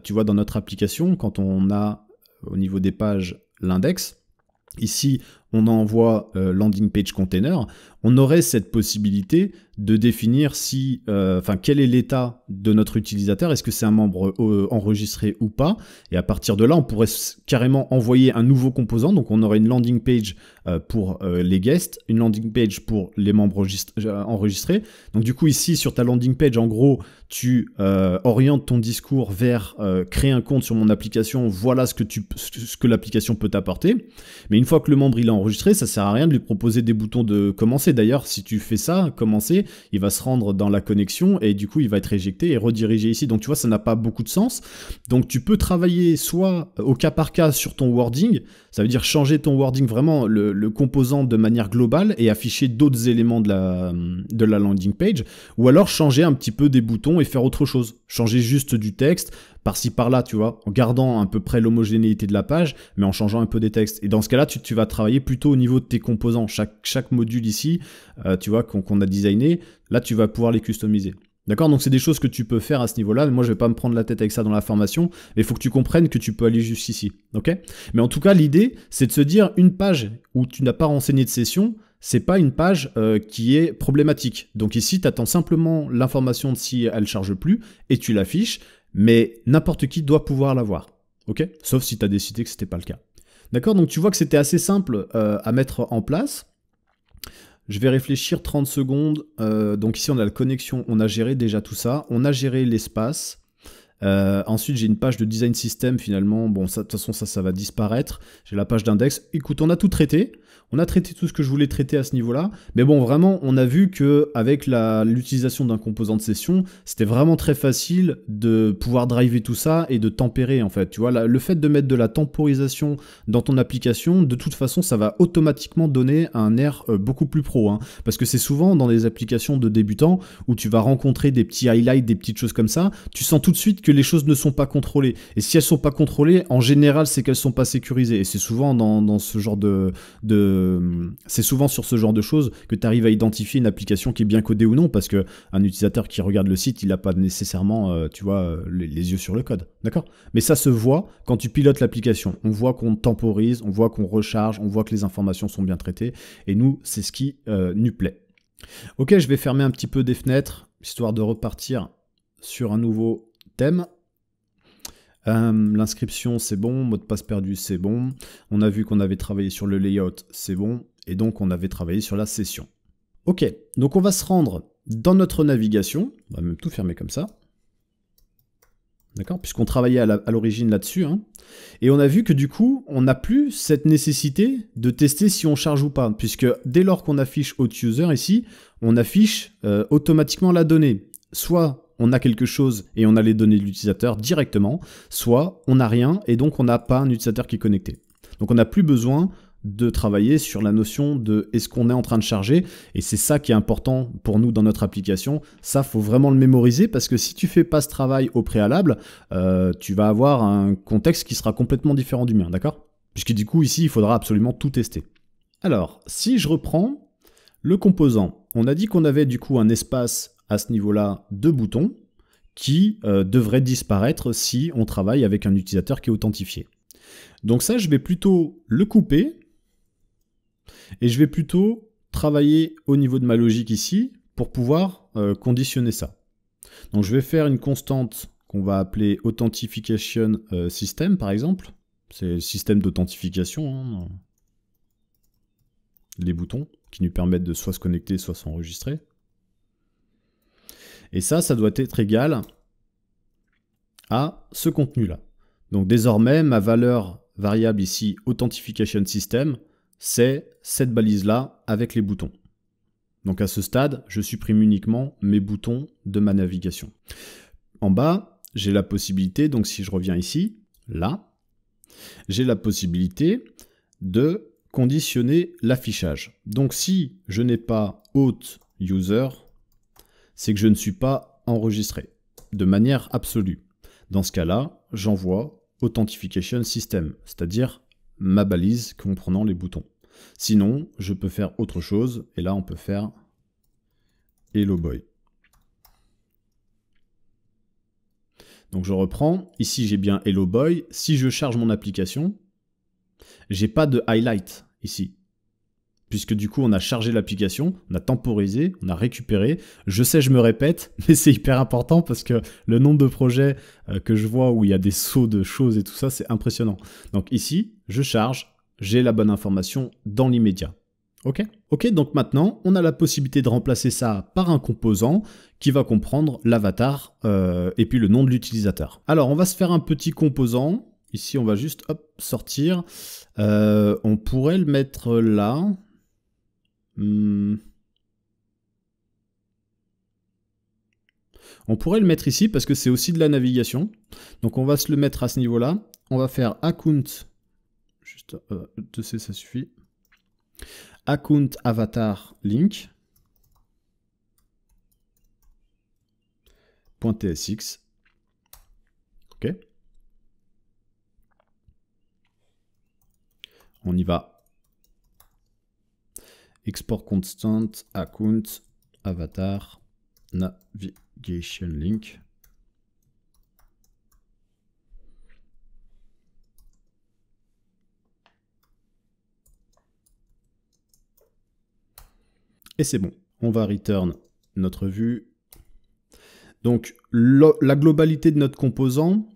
tu vois, dans notre application, quand on a au niveau des pages l'index. Ici, on envoie landing page container. On aurait cette possibilité de définir si, quel est l'état de notre utilisateur. Est-ce que c'est un membre enregistré ou pas? Et à partir de là, on pourrait carrément envoyer un nouveau composant. Donc, on aurait une landing page pour les guests, une landing page pour les membres enregistrés. Donc, du coup, ici, sur ta landing page, en gros, tu orientes ton discours vers créer un compte sur mon application. Voilà ce que l'application peut t'apporter. Mais une fois que le membre il est enregistré, ça sert à rien de lui proposer des boutons de commencer. D'ailleurs, si tu fais ça, commencer, il va se rendre dans la connexion et du coup, il va être éjecté et redirigé ici. Donc, tu vois, ça n'a pas beaucoup de sens. Donc, tu peux travailler soit au cas par cas sur ton wording. Ça veut dire changer ton wording vraiment, le composant de manière globale et afficher d'autres éléments de la landing page. Ou alors changer un petit peu des boutons et faire autre chose. Changer juste du texte, par-ci par-là, tu vois, en gardant à peu près l'homogénéité de la page, mais en changeant un peu des textes. Et dans ce cas-là, tu vas travailler plutôt au niveau de tes composants. Chaque module ici, tu vois, qu'on a designé, là, tu vas pouvoir les customiser. D'accord? Donc, c'est des choses que tu peux faire à ce niveau-là. Moi, je vais pas me prendre la tête avec ça dans la formation, mais il faut que tu comprennes que tu peux aller jusqu'ici. Ok? Mais en tout cas, l'idée, c'est de se dire une page où tu n'as pas renseigné de session, c'est pas une page qui est problématique. Donc ici, tu attends simplement l'information de si elle charge plus et tu l'affiches, mais n'importe qui doit pouvoir l'avoir. Ok? Sauf si tu as décidé que c'était pas le cas. D'accord? Donc tu vois que c'était assez simple à mettre en place. Je vais réfléchir 30 secondes. Donc ici, on a la connexion, on a géré déjà tout ça. On a géré l'espace. Ensuite, j'ai une page de design system finalement. Bon, de toute façon, ça va disparaître. J'ai la page d'index. Écoute, on a tout traité. On a traité tout ce que je voulais traiter à ce niveau-là. Mais bon, vraiment, on a vu qu'avec l'utilisation d'un composant de session, c'était vraiment très facile de pouvoir driver tout ça et de tempérer, en fait. Tu vois, le fait de mettre de la temporisation dans ton application, de toute façon, ça va automatiquement donner un air beaucoup plus pro. Hein, parce que c'est souvent dans les applications de débutants où tu vas rencontrer des petits highlights, des petites choses comme ça. Tu sens tout de suite que les choses ne sont pas contrôlées. Et si elles sont pas contrôlées, en général, c'est qu'elles sont pas sécurisées. Et c'est souvent dans ce genre c'est souvent sur ce genre de choses que tu arrives à identifier une application qui est bien codée ou non, parce que un utilisateur qui regarde le site, il n'a pas nécessairement, tu vois, les yeux sur le code, d'accord? Mais ça se voit quand tu pilotes l'application. On voit qu'on temporise, on voit qu'on recharge, on voit que les informations sont bien traitées, et nous, c'est ce qui nous plaît. Ok, je vais fermer un petit peu des fenêtres, histoire de repartir sur un nouveau thème. L'inscription, c'est bon. Mot de passe perdu, c'est bon. On a vu qu'on avait travaillé sur le layout, c'est bon. Et donc, on avait travaillé sur la session. Ok, donc on va se rendre dans notre navigation. On va même tout fermer comme ça. D'accord? Puisqu'on travaillait à l'origine là-dessus. Hein. Et on a vu que du coup, on n'a plus cette nécessité de tester si on charge ou pas. Puisque dès lors qu'on affiche Auth User ici, on affiche automatiquement la donnée. Soit on a quelque chose et on a les données de l'utilisateur directement, soit on n'a rien et donc on n'a pas un utilisateur qui est connecté. Donc on n'a plus besoin de travailler sur la notion de est-ce qu'on est en train de charger, et c'est ça qui est important pour nous dans notre application. Ça, faut vraiment le mémoriser, parce que si tu fais pas ce travail au préalable, tu vas avoir un contexte qui sera complètement différent du mien, d'accord? Puisque du coup, ici, il faudra absolument tout tester. Alors, si je reprends le composant, on a dit qu'on avait du coup un espace à ce niveau-là de boutons qui devrait disparaître si on travaille avec un utilisateur qui est authentifié. Donc ça, je vais plutôt le couper et je vais plutôt travailler au niveau de ma logique ici pour pouvoir conditionner ça. Donc je vais faire une constante qu'on va appeler Authentification System par exemple. C'est le système d'authentification, hein, les boutons qui nous permettent de soit se connecter, soit s'enregistrer. Et ça doit être égal à ce contenu-là. Donc désormais, ma valeur variable ici, Authentification System, c'est cette balise-là avec les boutons. Donc à ce stade, je supprime uniquement mes boutons de ma navigation. En bas, j'ai la possibilité, donc si je reviens ici, là, j'ai la possibilité de conditionner l'affichage. Donc si je n'ai pas auth user, c'est que je ne suis pas enregistré de manière absolue. Dans ce cas-là, j'envoie Authentification System, c'est-à-dire ma balise comprenant les boutons. Sinon, je peux faire autre chose, et là on peut faire Hello Boy. Donc je reprends, ici j'ai bien Hello Boy. Si je charge mon application, j'ai pas de highlight ici. Puisque du coup on a chargé l'application, on a temporisé, on a récupéré. Je sais, je me répète, mais c'est hyper important parce que le nombre de projets que je vois où il y a des sauts de choses et tout ça, c'est impressionnant. Donc ici, je charge, j'ai la bonne information dans l'immédiat. Ok ? Ok, donc maintenant, on a la possibilité de remplacer ça par un composant qui va comprendre l'avatar et puis le nom de l'utilisateur. Alors, on va se faire un petit composant. Ici, on va juste hop, sortir. On pourrait le mettre là. On pourrait le mettre ici parce que c'est aussi de la navigation. Donc, on va se le mettre à ce niveau-là. On va faire account. Juste 2C, ça suffit. Account avatar link. .tsx. Ok. On y va. Export constant account avatar navigation link. Et c'est bon. On va return notre vue. Donc la globalité de notre composant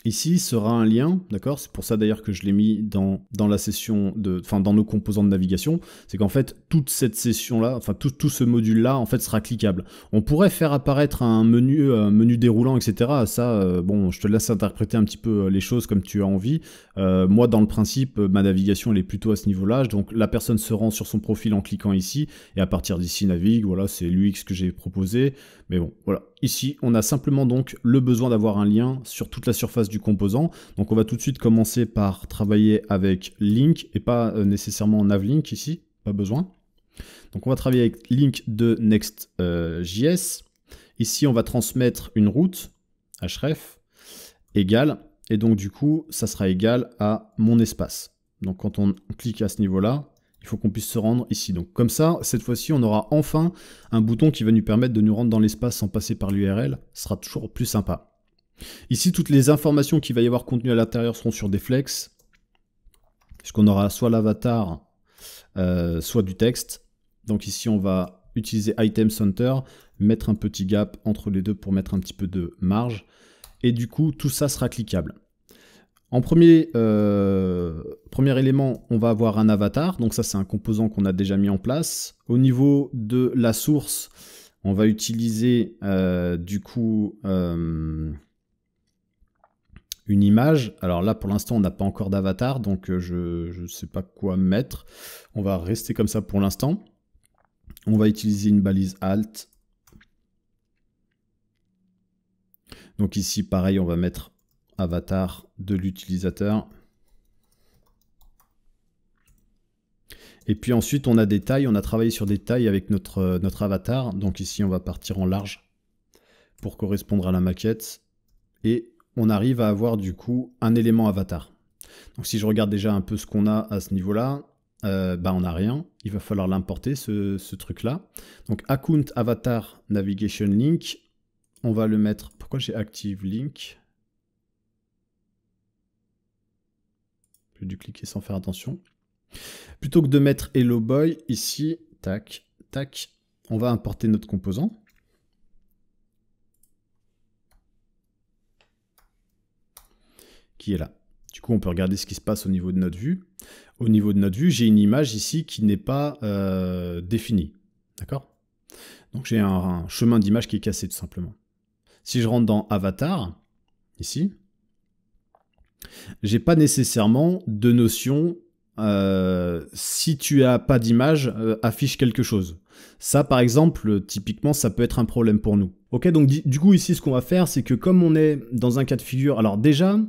ici sera un lien, d'accord? C'est pour ça d'ailleurs que je l'ai mis dans la session dans nos composants de navigation. C'est qu'en fait, toute cette session-là, enfin tout ce module-là, en fait, sera cliquable. On pourrait faire apparaître un menu déroulant, etc. Ça, bon, je te laisse interpréter un petit peu les choses comme tu as envie. Moi, dans le principe, ma navigation, elle est plutôt à ce niveau-là. Donc, la personne se rend sur son profil en cliquant ici, et à partir d'ici, navigue. Voilà, c'est l'UX que j'ai proposé. Mais bon, voilà. Ici, on a simplement donc le besoin d'avoir un lien sur toute la surface du composant. Donc on va tout de suite commencer par travailler avec link et pas nécessairement navlink ici, pas besoin. Donc on va travailler avec link de Next.js. Ici, on va transmettre une route href égale, et donc du coup, ça sera égal à mon espace. Donc quand on clique à ce niveau-là, il faut qu'on puisse se rendre ici. Donc comme ça, cette fois-ci, on aura enfin un bouton qui va nous permettre de nous rendre dans l'espace sans passer par l'URL. Ce sera toujours plus sympa. Ici, toutes les informations qu'il va y avoir contenues à l'intérieur seront sur des flex, puisqu'on aura soit l'avatar, soit du texte. Donc ici, on va utiliser Item Center, mettre un petit gap entre les deux pour mettre un petit peu de marge. Et du coup, tout ça sera cliquable. En premier élément, on va avoir un avatar. Donc ça, c'est un composant qu'on a déjà mis en place. Au niveau de la source, on va utiliser du coup une image. Alors là, pour l'instant, on n'a pas encore d'avatar, donc je ne sais pas quoi mettre. On va rester comme ça pour l'instant. On va utiliser une balise alt. Donc ici, pareil, on va mettre avatar de l'utilisateur. Et puis ensuite, on a des tailles. On a travaillé sur des tailles avec notre avatar. Donc ici, on va partir en large pour correspondre à la maquette. Et on arrive à avoir du coup un élément avatar. Donc si je regarde déjà un peu ce qu'on a à ce niveau-là, on n'a rien. Il va falloir l'importer, ce truc-là. Donc account avatar navigation link. On va le mettre... Pourquoi j'ai active link? J'ai dû cliquer sans faire attention. Plutôt que de mettre hello boy, ici, tac, tac, on va importer notre composant. Qui est là. Du coup, on peut regarder ce qui se passe au niveau de notre vue. Au niveau de notre vue, j'ai une image ici qui n'est pas définie. D'accord? Donc j'ai un chemin d'image qui est cassé tout simplement. Si je rentre dans avatar, ici, j'ai pas nécessairement de notion si tu as pas d'image, affiche quelque chose. Ça, par exemple, typiquement, ça peut être un problème pour nous. Ok, donc du coup, ici, ce qu'on va faire, c'est que comme on est dans un cas de figure... Alors déjà,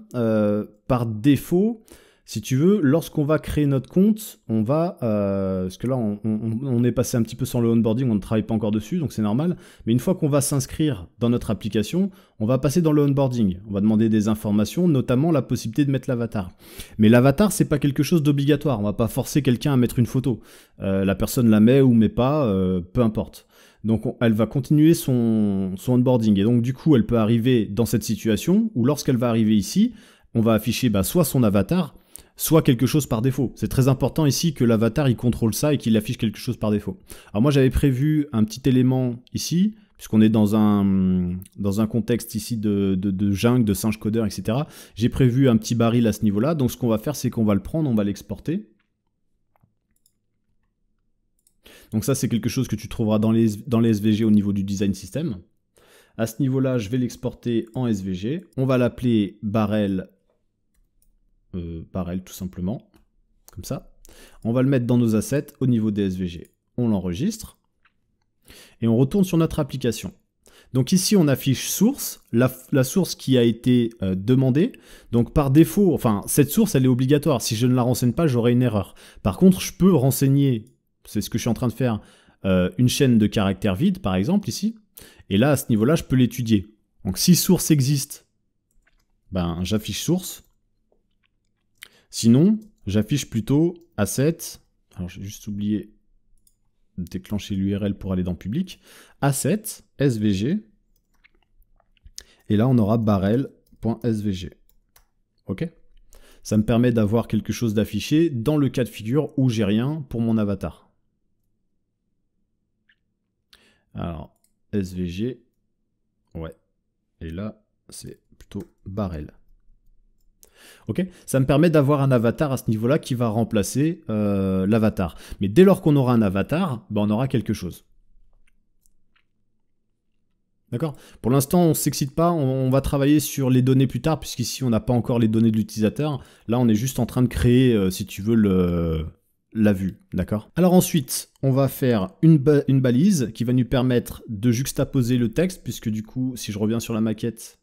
par défaut, si tu veux, lorsqu'on va créer notre compte, on va... parce que là, on est passé un petit peu sans le onboarding, on ne travaille pas encore dessus, donc c'est normal. Mais une fois qu'on va s'inscrire dans notre application, on va passer dans le onboarding. On va demander des informations, notamment la possibilité de mettre l'avatar. Mais l'avatar, c'est pas quelque chose d'obligatoire. On va pas forcer quelqu'un à mettre une photo. La personne la met ou met pas, peu importe. Donc elle va continuer son onboarding. Et donc du coup, elle peut arriver dans cette situation où lorsqu'elle va arriver ici, on va afficher soit son avatar, soit quelque chose par défaut. C'est très important ici que l'avatar il contrôle ça et qu'il affiche quelque chose par défaut. Alors moi j'avais prévu un petit élément ici, puisqu'on est dans un contexte ici de jungle, de singe codeur, etc. J'ai prévu un petit baril à ce niveau-là, donc ce qu'on va faire c'est qu'on va le prendre, on va l'exporter. Donc ça c'est quelque chose que tu trouveras dans les SVG au niveau du design system. À ce niveau-là, je vais l'exporter en SVG. On va l'appeler barrel tout simplement, comme ça. On va le mettre dans nos assets au niveau des SVG. On l'enregistre et on retourne sur notre application. Donc ici, on affiche source, la source qui a été demandée. Donc par défaut, enfin, cette source, elle est obligatoire. Si je ne la renseigne pas, j'aurai une erreur. Par contre, je peux renseigner, c'est ce que je suis en train de faire, une chaîne de caractères vides, par exemple, ici. Et là, à ce niveau-là, je peux l'étudier. Donc si source existe, j'affiche source. Sinon, j'affiche plutôt asset. Alors, j'ai juste oublié de déclencher l'URL pour aller dans public. Asset, SVG. Et là, on aura barrel.svg. Ok? Ça me permet d'avoir quelque chose d'affiché dans le cas de figure où j'ai rien pour mon avatar. Alors, SVG. Ouais. Et là, c'est plutôt barrel. Ok, ça me permet d'avoir un avatar à ce niveau-là qui va remplacer l'avatar. Mais dès lors qu'on aura un avatar, on aura quelque chose. D'accord? Pour l'instant, on ne s'excite pas, on va travailler sur les données plus tard, puisqu'ici, on n'a pas encore les données de l'utilisateur. Là, on est juste en train de créer, si tu veux, la vue. D'accord? Alors ensuite, on va faire une balise qui va nous permettre de juxtaposer le texte, puisque du coup, si je reviens sur la maquette...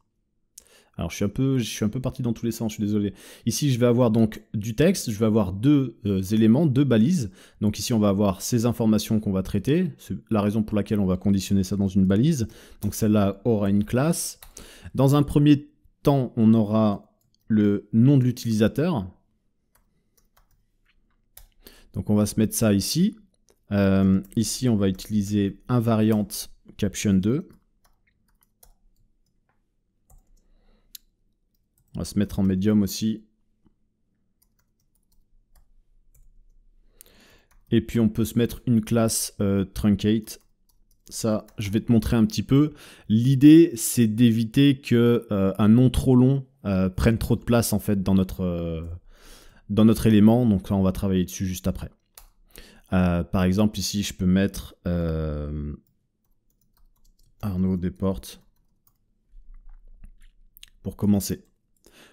Alors je suis un peu parti dans tous les sens, je suis désolé. Ici je vais avoir donc du texte, je vais avoir deux éléments, deux balises. Donc ici on va avoir ces informations qu'on va traiter, c'est la raison pour laquelle on va conditionner ça dans une balise. Donc celle-là aura une classe. Dans un premier temps, on aura le nom de l'utilisateur. Donc on va se mettre ça ici. Ici on va utiliser invariante caption 2. On va se mettre en médium aussi. Et puis on peut se mettre une classe truncate. Ça, je vais te montrer un petit peu. L'idée, c'est d'éviter que un nom trop long prenne trop de place en fait dans notre élément. Donc là, on va travailler dessus juste après. Par exemple, ici, je peux mettre Arnaud Desportes pour commencer.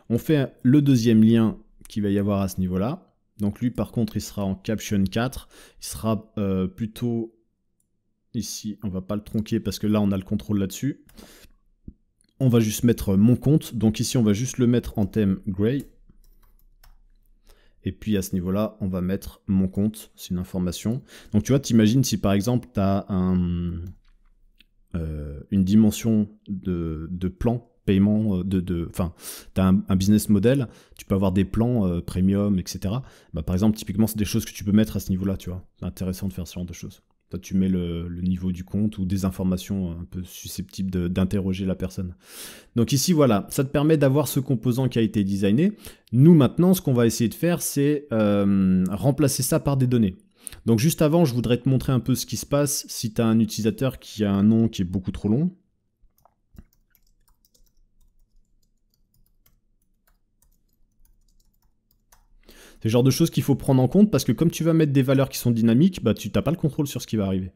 On fait le deuxième lien qu'il va y avoir à ce niveau-là. Donc lui, par contre, il sera en caption 4. Il sera plutôt ici. On ne va pas le tronquer parce que là, on a le contrôle là-dessus. On va juste mettre mon compte. Donc ici, on va juste le mettre en thème gray. Et puis à ce niveau-là, on va mettre mon compte. C'est une information. Donc tu vois, t'imagines si par exemple, tu as une dimension de plan, paiement, enfin, tu as un business model, tu peux avoir des plans premium, etc. Bah, par exemple, typiquement, c'est des choses que tu peux mettre à ce niveau-là, tu vois. C'est intéressant de faire ce genre de choses. Toi, tu mets le niveau du compte ou des informations un peu susceptibles d'interroger la personne. Donc ici, voilà, ça te permet d'avoir ce composant qui a été designé. Nous, maintenant, ce qu'on va essayer de faire, c'est remplacer ça par des données. Donc juste avant, je voudrais te montrer un peu ce qui se passe si tu as un utilisateur qui a un nom qui est beaucoup trop long. C'est le genre de choses qu'il faut prendre en compte parce que comme tu vas mettre des valeurs qui sont dynamiques, bah, tu n'as pas le contrôle sur ce qui va arriver.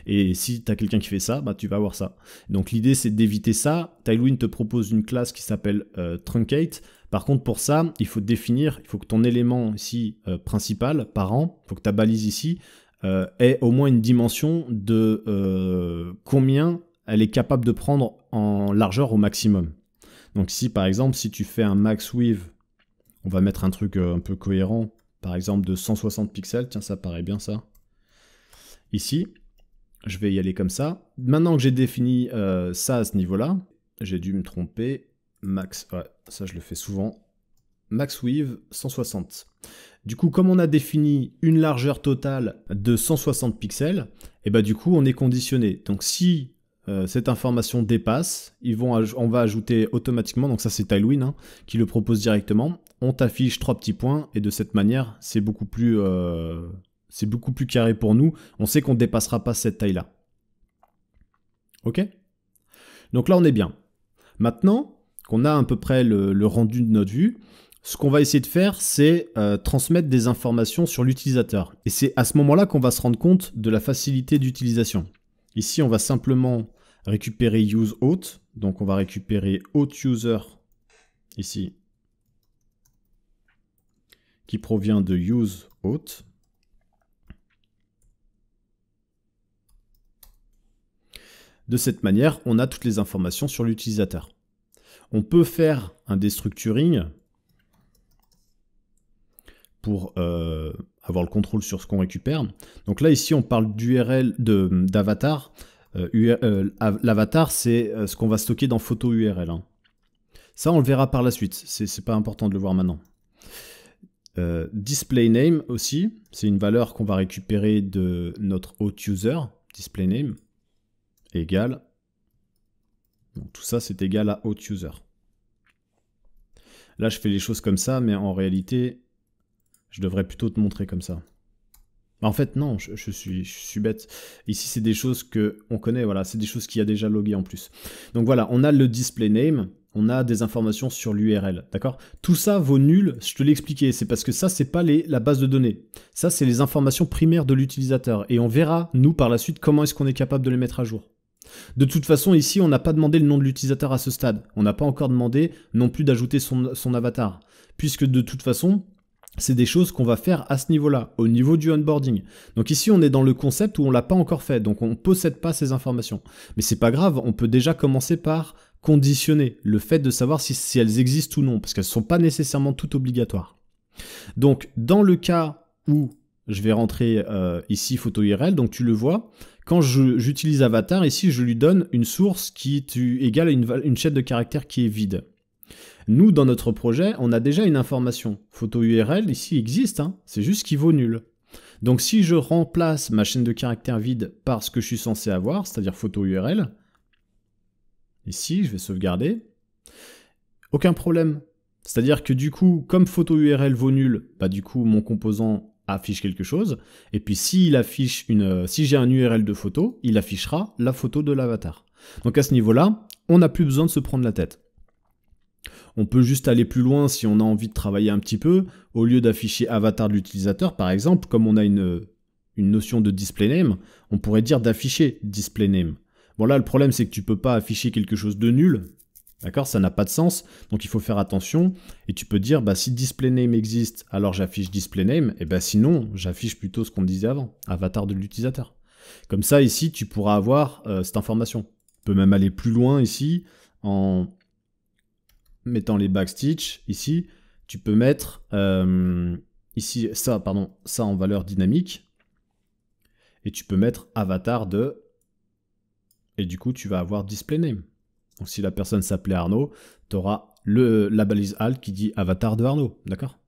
Et si tu as quelqu'un qui fait ça, bah, tu vas avoir ça. Donc l'idée c'est d'éviter ça. Tailwind te propose une classe qui s'appelle Truncate. Par contre pour ça, il faut définir, il faut que ton élément ici principal, parent, il faut que ta balise ici ait au moins une dimension de combien elle est capable de prendre en largeur au maximum. Donc ici par exemple, si tu fais un max width, on va mettre un truc un peu cohérent, par exemple de 160 pixels. Tiens, ça paraît bien ça. Ici, je vais y aller comme ça. Maintenant que j'ai défini ça à ce niveau-là, j'ai dû me tromper. Max, ouais, ça je le fais souvent. Max width 160. Du coup, comme on a défini une largeur totale de 160 pixels, et bah du coup on est conditionné. Donc si cette information dépasse, on va ajouter automatiquement, donc ça c'est Tailwind qui le propose directement, on t'affiche 3 petits points, et de cette manière, c'est beaucoup plus carré pour nous, on sait qu'on ne dépassera pas cette taille-là. Ok? Donc là on est bien. Maintenant qu'on a à peu près le rendu de notre vue, ce qu'on va essayer de faire, c'est transmettre des informations sur l'utilisateur. Et c'est à ce moment-là qu'on va se rendre compte de la facilité d'utilisation. Ici, on va simplement récupérer useHost. Donc, on va récupérer hostUser ici, qui provient de useHost. De cette manière, on a toutes les informations sur l'utilisateur. On peut faire un destructuring pour avoir le contrôle sur ce qu'on récupère. Donc là, ici, on parle d'URL, d'avatar. L'avatar, c'est ce qu'on va stocker dans photo URL. Ça, on le verra par la suite. C'est pas important de le voir maintenant. Display name aussi, c'est une valeur qu'on va récupérer de notre hostUser. Display name égale. Donc, tout ça, c'est égal à hostUser. Là, je fais les choses comme ça, mais en réalité, je devrais plutôt te montrer comme ça. En fait, non, je suis bête. Ici, c'est des choses qu'on connaît, voilà, c'est des choses qu'il y a déjà loguées en plus. Donc voilà, on a le display name, on a des informations sur l'URL, d'accord? Tout ça vaut nul, je te l'ai expliqué, c'est parce que ça, c'est pas la base de données. Ça, c'est les informations primaires de l'utilisateur. Et on verra, nous, par la suite, comment est-ce qu'on est capable de les mettre à jour. De toute façon, ici, on n'a pas demandé le nom de l'utilisateur à ce stade. On n'a pas encore demandé non plus d'ajouter son avatar. Puisque de toute façon, c'est des choses qu'on va faire à ce niveau-là, au niveau du onboarding. Donc ici, on est dans le concept où on ne l'a pas encore fait, donc on ne possède pas ces informations. Mais c'est pas grave, on peut déjà commencer par conditionner le fait de savoir si elles existent ou non, parce qu'elles ne sont pas nécessairement toutes obligatoires. Donc, dans le cas où je vais rentrer ici photo URL, donc tu le vois, quand j'utilise avatar, ici, je lui donne une source qui est égale à une chaîne de caractères qui est vide. Nous, dans notre projet, on a déjà une information. Photo URL, ici, existe, c'est juste qu'il vaut nul. Donc, si je remplace ma chaîne de caractères vide par ce que je suis censé avoir, c'est-à-dire photo URL, ici, je vais sauvegarder, aucun problème. C'est-à-dire que du coup, comme photo URL vaut nul, bah du coup, mon composant affiche quelque chose. Et puis, si j'ai un URL de photo, il affichera la photo de l'avatar. Donc, à ce niveau-là, on n'a plus besoin de se prendre la tête. On peut juste aller plus loin si on a envie de travailler un petit peu. Au lieu d'afficher avatar de l'utilisateur, par exemple, comme on a une notion de display name, on pourrait dire d'afficher display name. Bon là, le problème, c'est que tu peux pas afficher quelque chose de nul. D'accord? Ça n'a pas de sens. Donc, il faut faire attention. Et tu peux dire, bah, si display name existe, alors j'affiche display name. Et bah, sinon, j'affiche plutôt ce qu'on disait avant, avatar de l'utilisateur. Comme ça, ici, tu pourras avoir cette information. On peut même aller plus loin ici. en mettant les backstitch ici, tu peux mettre ici ça en valeur dynamique et tu peux mettre avatar de, et du coup tu vas avoir display name. Donc si la personne s'appelait Arnaud, tu auras la balise alt qui dit avatar de Arnaud, d'accord?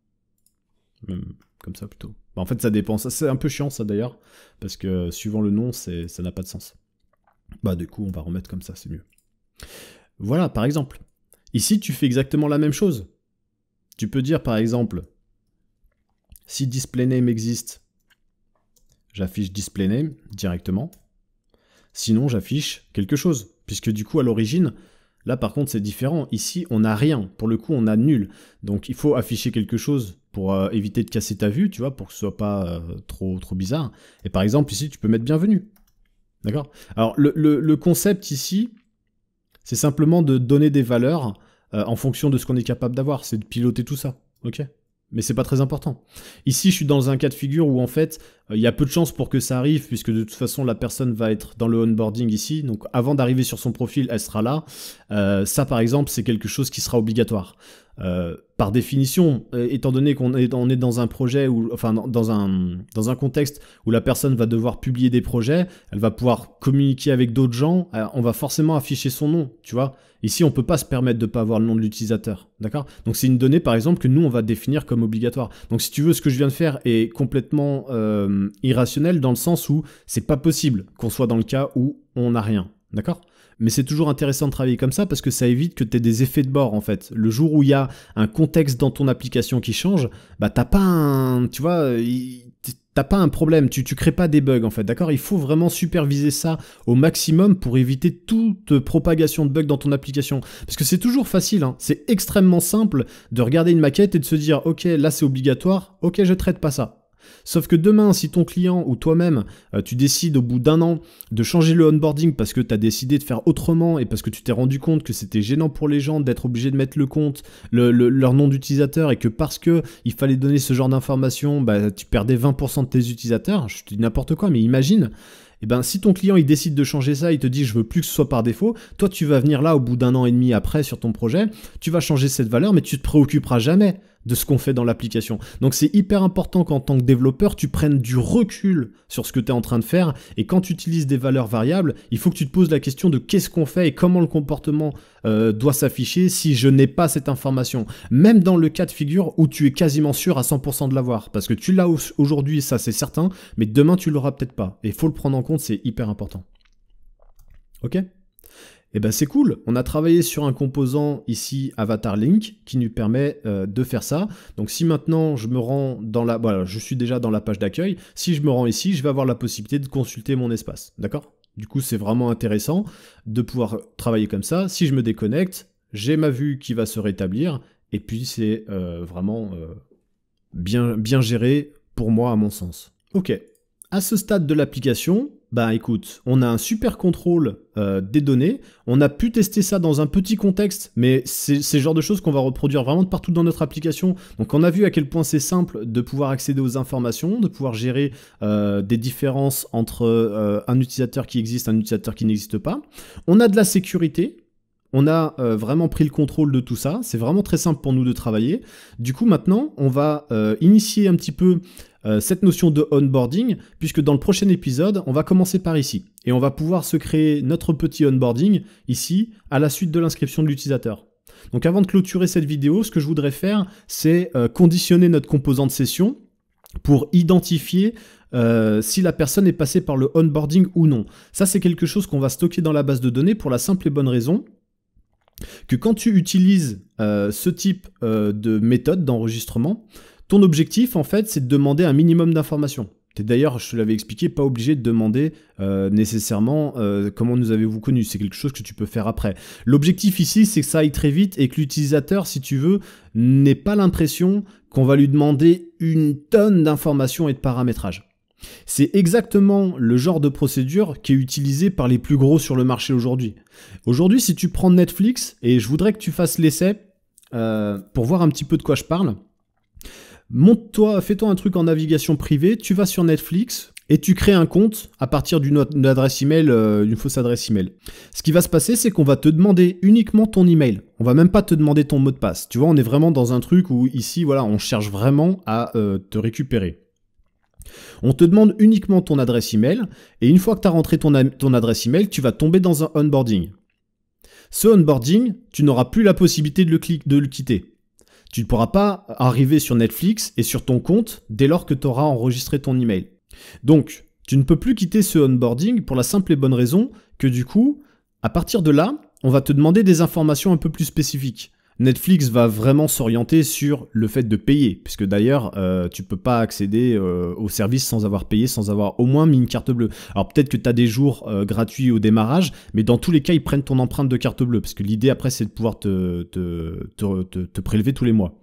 Comme ça plutôt. Bah, en fait ça dépend, ça c'est un peu chiant ça d'ailleurs, parce que suivant le nom ça n'a pas de sens. Bah du coup on va remettre comme ça, c'est mieux. Voilà par exemple. Ici tu fais exactement la même chose. Tu peux dire par exemple, si display name existe, j'affiche display name directement. Sinon j'affiche quelque chose, puisque du coup à l'origine, là par contre c'est différent. Ici on n'a rien, pour le coup on a nul. Donc il faut afficher quelque chose pour éviter de casser ta vue, tu vois, pour que ce soit pas trop bizarre. Et par exemple ici tu peux mettre bienvenue. D'accord? Alors le concept ici, c'est simplement de donner des valeurs en fonction de ce qu'on est capable d'avoir, c'est de piloter tout ça, ok? Mais c'est pas très important. Ici, je suis dans un cas de figure où en fait, il y a peu de chances pour que ça arrive, puisque de toute façon, la personne va être dans le onboarding ici. Donc avant d'arriver sur son profil, elle sera là. Ça, par exemple, c'est quelque chose qui sera obligatoire. Par définition, étant donné qu'on est dans un projet, enfin dans un contexte où la personne va devoir publier des projets, elle va pouvoir communiquer avec d'autres gens, on va forcément afficher son nom, tu vois. Ici, on ne peut pas se permettre de ne pas avoir le nom de l'utilisateur, d'accord? Donc c'est une donnée, par exemple, que nous, on va définir comme obligatoire. Donc si tu veux, ce que je viens de faire est complètement irrationnel dans le sens où c'est pas possible qu'on soit dans le cas où on n'a rien, d'accord? Mais c'est toujours intéressant de travailler comme ça parce que ça évite que tu aies des effets de bord en fait. Le jour où il y a un contexte dans ton application qui change, bah t'as pas un, tu vois, t'as pas un problème, tu crées pas des bugs en fait, d'accord? Il faut vraiment superviser ça au maximum pour éviter toute propagation de bugs dans ton application. Parce que c'est toujours facile, hein. C'est extrêmement simple de regarder une maquette et de se dire ok là c'est obligatoire, ok je traite pas ça. Sauf que demain, si ton client ou toi-même, tu décides au bout d'un an de changer le onboarding parce que tu as décidé de faire autrement et parce que tu t'es rendu compte que c'était gênant pour les gens d'être obligé de mettre leur nom d'utilisateur et que parce que il fallait donner ce genre d'informations, bah, tu perdais 20% de tes utilisateurs, je te dis n'importe quoi, mais imagine. Et ben, si ton client il décide de changer ça, il te dit je veux plus que ce soit par défaut, toi tu vas venir là au bout d'un an et demi après sur ton projet, tu vas changer cette valeur, mais tu te préoccuperas jamais de ce qu'on fait dans l'application. Donc c'est hyper important qu'en tant que développeur, tu prennes du recul sur ce que tu es en train de faire, et quand tu utilises des valeurs variables, il faut que tu te poses la question de qu'est-ce qu'on fait et comment le comportement doit s'afficher si je n'ai pas cette information. Même dans le cas de figure où tu es quasiment sûr à 100% de l'avoir, parce que tu l'as aujourd'hui, ça c'est certain, mais demain tu l'auras peut-être pas. Et il faut le prendre en compte, c'est hyper important. Ok ? Et ben c'est cool, on a travaillé sur un composant ici Avatar Link qui nous permet de faire ça. Donc si maintenant je me rends dans la... Voilà, je suis déjà dans la page d'accueil, si je me rends ici, je vais avoir la possibilité de consulter mon espace, d'accord? Du coup c'est vraiment intéressant de pouvoir travailler comme ça. Si je me déconnecte, j'ai ma vue qui va se rétablir et puis c'est vraiment bien géré pour moi à mon sens. Ok, à ce stade de l'application, bah écoute, on a un super contrôle des données, on a pu tester ça dans un petit contexte, mais c'est le genre de choses qu'on va reproduire vraiment de partout dans notre application. Donc on a vu à quel point c'est simple de pouvoir accéder aux informations, de pouvoir gérer des différences entre un utilisateur qui existe et un utilisateur qui n'existe pas. On a de la sécurité. On a vraiment pris le contrôle de tout ça, c'est vraiment très simple pour nous de travailler. Du coup maintenant, on va initier un petit peu cette notion de onboarding, puisque dans le prochain épisode, on va commencer par ici. Et on va pouvoir se créer notre petit onboarding ici, à la suite de l'inscription de l'utilisateur. Donc avant de clôturer cette vidéo, ce que je voudrais faire, c'est conditionner notre composant de session pour identifier si la personne est passée par le onboarding ou non. Ça, c'est quelque chose qu'on va stocker dans la base de données pour la simple et bonne raison que quand tu utilises ce type de méthode d'enregistrement, ton objectif, en fait, c'est de demander un minimum d'informations. D'ailleurs, je te l'avais expliqué, pas obligé de demander nécessairement comment nous avez-vous connus. C'est quelque chose que tu peux faire après. L'objectif ici, c'est que ça aille très vite et que l'utilisateur, si tu veux, n'ait pas l'impression qu'on va lui demander une tonne d'informations et de paramétrage. C'est exactement le genre de procédure qui est utilisée par les plus gros sur le marché aujourd'hui. Aujourd'hui, si tu prends Netflix, et je voudrais que tu fasses l'essai pour voir un petit peu de quoi je parle, fais-toi un truc en navigation privée, tu vas sur Netflix, et tu crées un compte à partir d'une adresse email, d'une fausse adresse email. Ce qui va se passer, c'est qu'on va te demander uniquement ton email. On va même pas te demander ton mot de passe. Tu vois, on est vraiment dans un truc où ici, voilà, on cherche vraiment à te récupérer. On te demande uniquement ton adresse email, et une fois que tu as rentré ton adresse email, tu vas tomber dans un onboarding. Ce onboarding, tu n'auras plus la possibilité de le quitter. Tu ne pourras pas arriver sur Netflix et sur ton compte dès lors que tu auras enregistré ton email. Donc, tu ne peux plus quitter ce onboarding pour la simple et bonne raison que du coup, à partir de là, on va te demander des informations un peu plus spécifiques. Netflix va vraiment s'orienter sur le fait de payer, puisque d'ailleurs, tu peux pas accéder au service sans avoir payé, sans avoir au moins mis une carte bleue. Alors peut-être que tu as des jours gratuits au démarrage, mais dans tous les cas, ils prennent ton empreinte de carte bleue, parce que l'idée après, c'est de pouvoir te prélever tous les mois.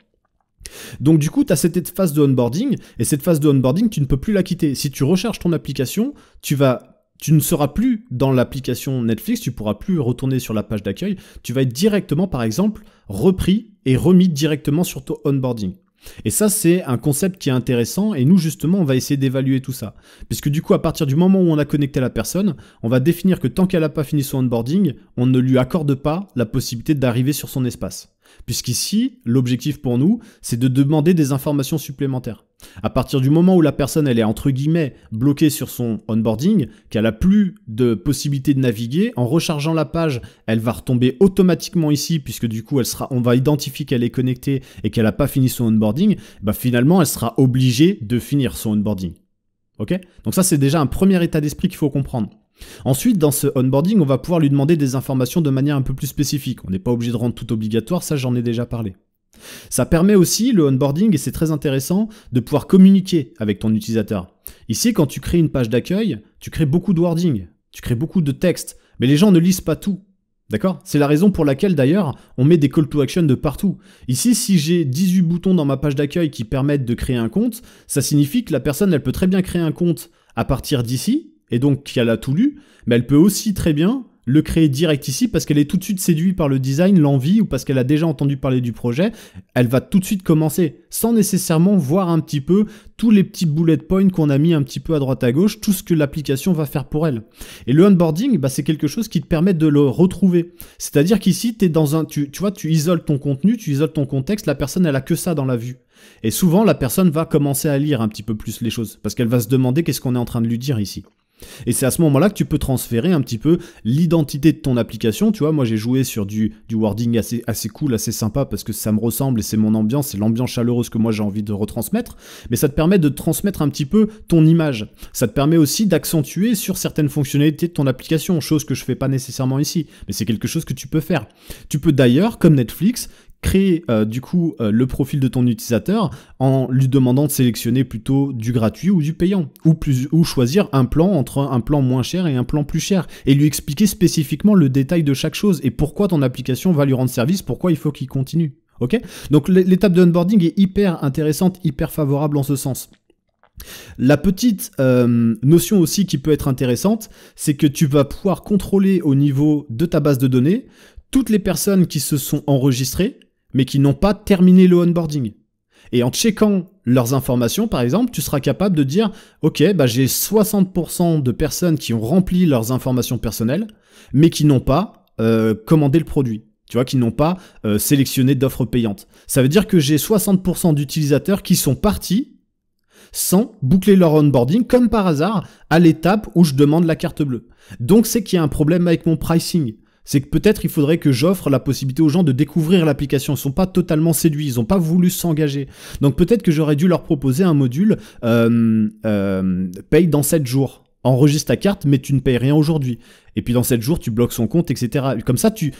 Donc du coup, tu as cette phase de onboarding, et cette phase de onboarding, tu ne peux plus la quitter. Si tu recharges ton application, tu ne seras plus dans l'application Netflix, tu pourras plus retourner sur la page d'accueil, tu vas être directement, par exemple, repris et remis directement sur ton onboarding. Et ça, c'est un concept qui est intéressant, et nous, justement, on va essayer d'évaluer tout ça. Puisque du coup, à partir du moment où on a connecté la personne, on va définir que tant qu'elle n'a pas fini son onboarding, on ne lui accorde pas la possibilité d'arriver sur son espace. Puisqu'ici, l'objectif pour nous, c'est de demander des informations supplémentaires. À partir du moment où la personne, elle est entre guillemets bloquée sur son onboarding, qu'elle n'a plus de possibilité de naviguer, en rechargeant la page, elle va retomber automatiquement ici, puisque du coup, on va identifier qu'elle est connectée et qu'elle n'a pas fini son onboarding, bah finalement, elle sera obligée de finir son onboarding. Ok ? Donc ça, c'est déjà un premier état d'esprit qu'il faut comprendre. Ensuite, dans ce onboarding, on va pouvoir lui demander des informations de manière un peu plus spécifique. On n'est pas obligé de rendre tout obligatoire, ça j'en ai déjà parlé. Ça permet aussi, le onboarding, et c'est très intéressant, de pouvoir communiquer avec ton utilisateur. Ici, quand tu crées une page d'accueil, tu crées beaucoup de wording, tu crées beaucoup de texte, mais les gens ne lisent pas tout. D'accord ? C'est la raison pour laquelle, d'ailleurs, on met des call to action de partout. Ici, si j'ai 18 boutons dans ma page d'accueil qui permettent de créer un compte, ça signifie que la personne, elle peut très bien créer un compte à partir d'ici, et donc qu'elle a tout lu, mais elle peut aussi très bien le créer direct ici parce qu'elle est tout de suite séduite par le design, l'envie, ou parce qu'elle a déjà entendu parler du projet. Elle va tout de suite commencer, sans nécessairement voir un petit peu tous les petits bullet points qu'on a mis un petit peu à droite à gauche, tout ce que l'application va faire pour elle. Et le onboarding, bah, c'est quelque chose qui te permet de le retrouver. C'est-à-dire qu'ici, t'es dans un, tu vois, tu isoles ton contenu, tu isoles ton contexte, la personne, elle a que ça dans la vue. Et souvent, la personne va commencer à lire un petit peu plus les choses, parce qu'elle va se demander qu'est-ce qu'on est en train de lui dire ici. Et c'est à ce moment-là que tu peux transférer un petit peu l'identité de ton application. Tu vois, moi j'ai joué sur du wording assez cool, assez sympa, parce que ça me ressemble et c'est mon ambiance, c'est l'ambiance chaleureuse que moi j'ai envie de retransmettre. Mais ça te permet de transmettre un petit peu ton image. Ça te permet aussi d'accentuer sur certaines fonctionnalités de ton application, chose que je fais pas nécessairement ici. Mais c'est quelque chose que tu peux faire. Tu peux d'ailleurs, comme Netflix, créer le profil de ton utilisateur en lui demandant de sélectionner plutôt du gratuit ou du payant, ou choisir un plan entre un plan moins cher et un plan plus cher, et lui expliquer spécifiquement le détail de chaque chose et pourquoi ton application va lui rendre service, pourquoi il faut qu'il continue. Ok ? Donc l'étape de onboarding est hyper intéressante, hyper favorable en ce sens. La petite notion aussi qui peut être intéressante, c'est que tu vas pouvoir contrôler au niveau de ta base de données toutes les personnes qui se sont enregistrées mais qui n'ont pas terminé le onboarding. Et en checkant leurs informations, par exemple, tu seras capable de dire « Ok, bah j'ai 60% de personnes qui ont rempli leurs informations personnelles, mais qui n'ont pas commandé le produit. » Tu vois, qui n'ont pas sélectionné d'offres payantes. Ça veut dire que j'ai 60% d'utilisateurs qui sont partis sans boucler leur onboarding, comme par hasard, à l'étape où je demande la carte bleue. Donc c'est qu'il y a un problème avec mon pricing. C'est que peut-être il faudrait que j'offre la possibilité aux gens de découvrir l'application. Ils ne sont pas totalement séduits, ils n'ont pas voulu s'engager. Donc peut-être que j'aurais dû leur proposer un module paye dans 7 jours. Enregistre ta carte, mais tu ne payes rien aujourd'hui. Et puis dans 7 jours, tu bloques son compte, etc. Comme ça, tu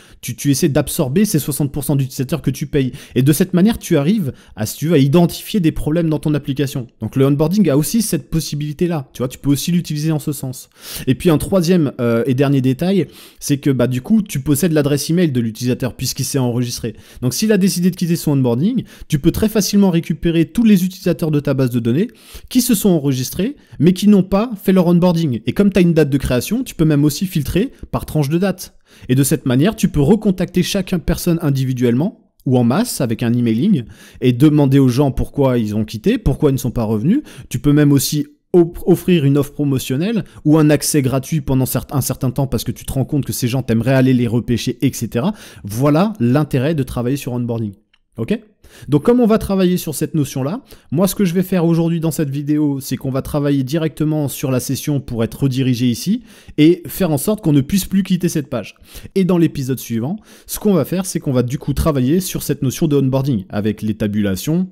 essaies d'absorber ces 60% d'utilisateurs que tu payes. Et de cette manière, tu arrives à, si tu veux, à identifier des problèmes dans ton application. Donc le onboarding a aussi cette possibilité-là. Tu vois, tu peux aussi l'utiliser en ce sens. Et puis un troisième et dernier détail, c'est que bah, du coup, tu possèdes l'adresse email de l'utilisateur puisqu'il s'est enregistré. Donc s'il a décidé de quitter son onboarding, tu peux très facilement récupérer tous les utilisateurs de ta base de données qui se sont enregistrés, mais qui n'ont pas fait leur onboarding. Et comme tu as une date de création, tu peux même aussi filtrer par tranche de date. Et de cette manière, tu peux recontacter chaque personne individuellement ou en masse avec un emailing et demander aux gens pourquoi ils ont quitté, pourquoi ils ne sont pas revenus. Tu peux même aussi offrir une offre promotionnelle ou un accès gratuit pendant un certain temps parce que tu te rends compte que ces gens t'aimeraient aller les repêcher, etc. Voilà l'intérêt de travailler sur onboarding. Ok ? Donc comme on va travailler sur cette notion-là, moi ce que je vais faire aujourd'hui dans cette vidéo, c'est qu'on va travailler directement sur la session pour être redirigé ici et faire en sorte qu'on ne puisse plus quitter cette page. Et dans l'épisode suivant, ce qu'on va faire, c'est qu'on va du coup travailler sur cette notion de onboarding avec les tabulations,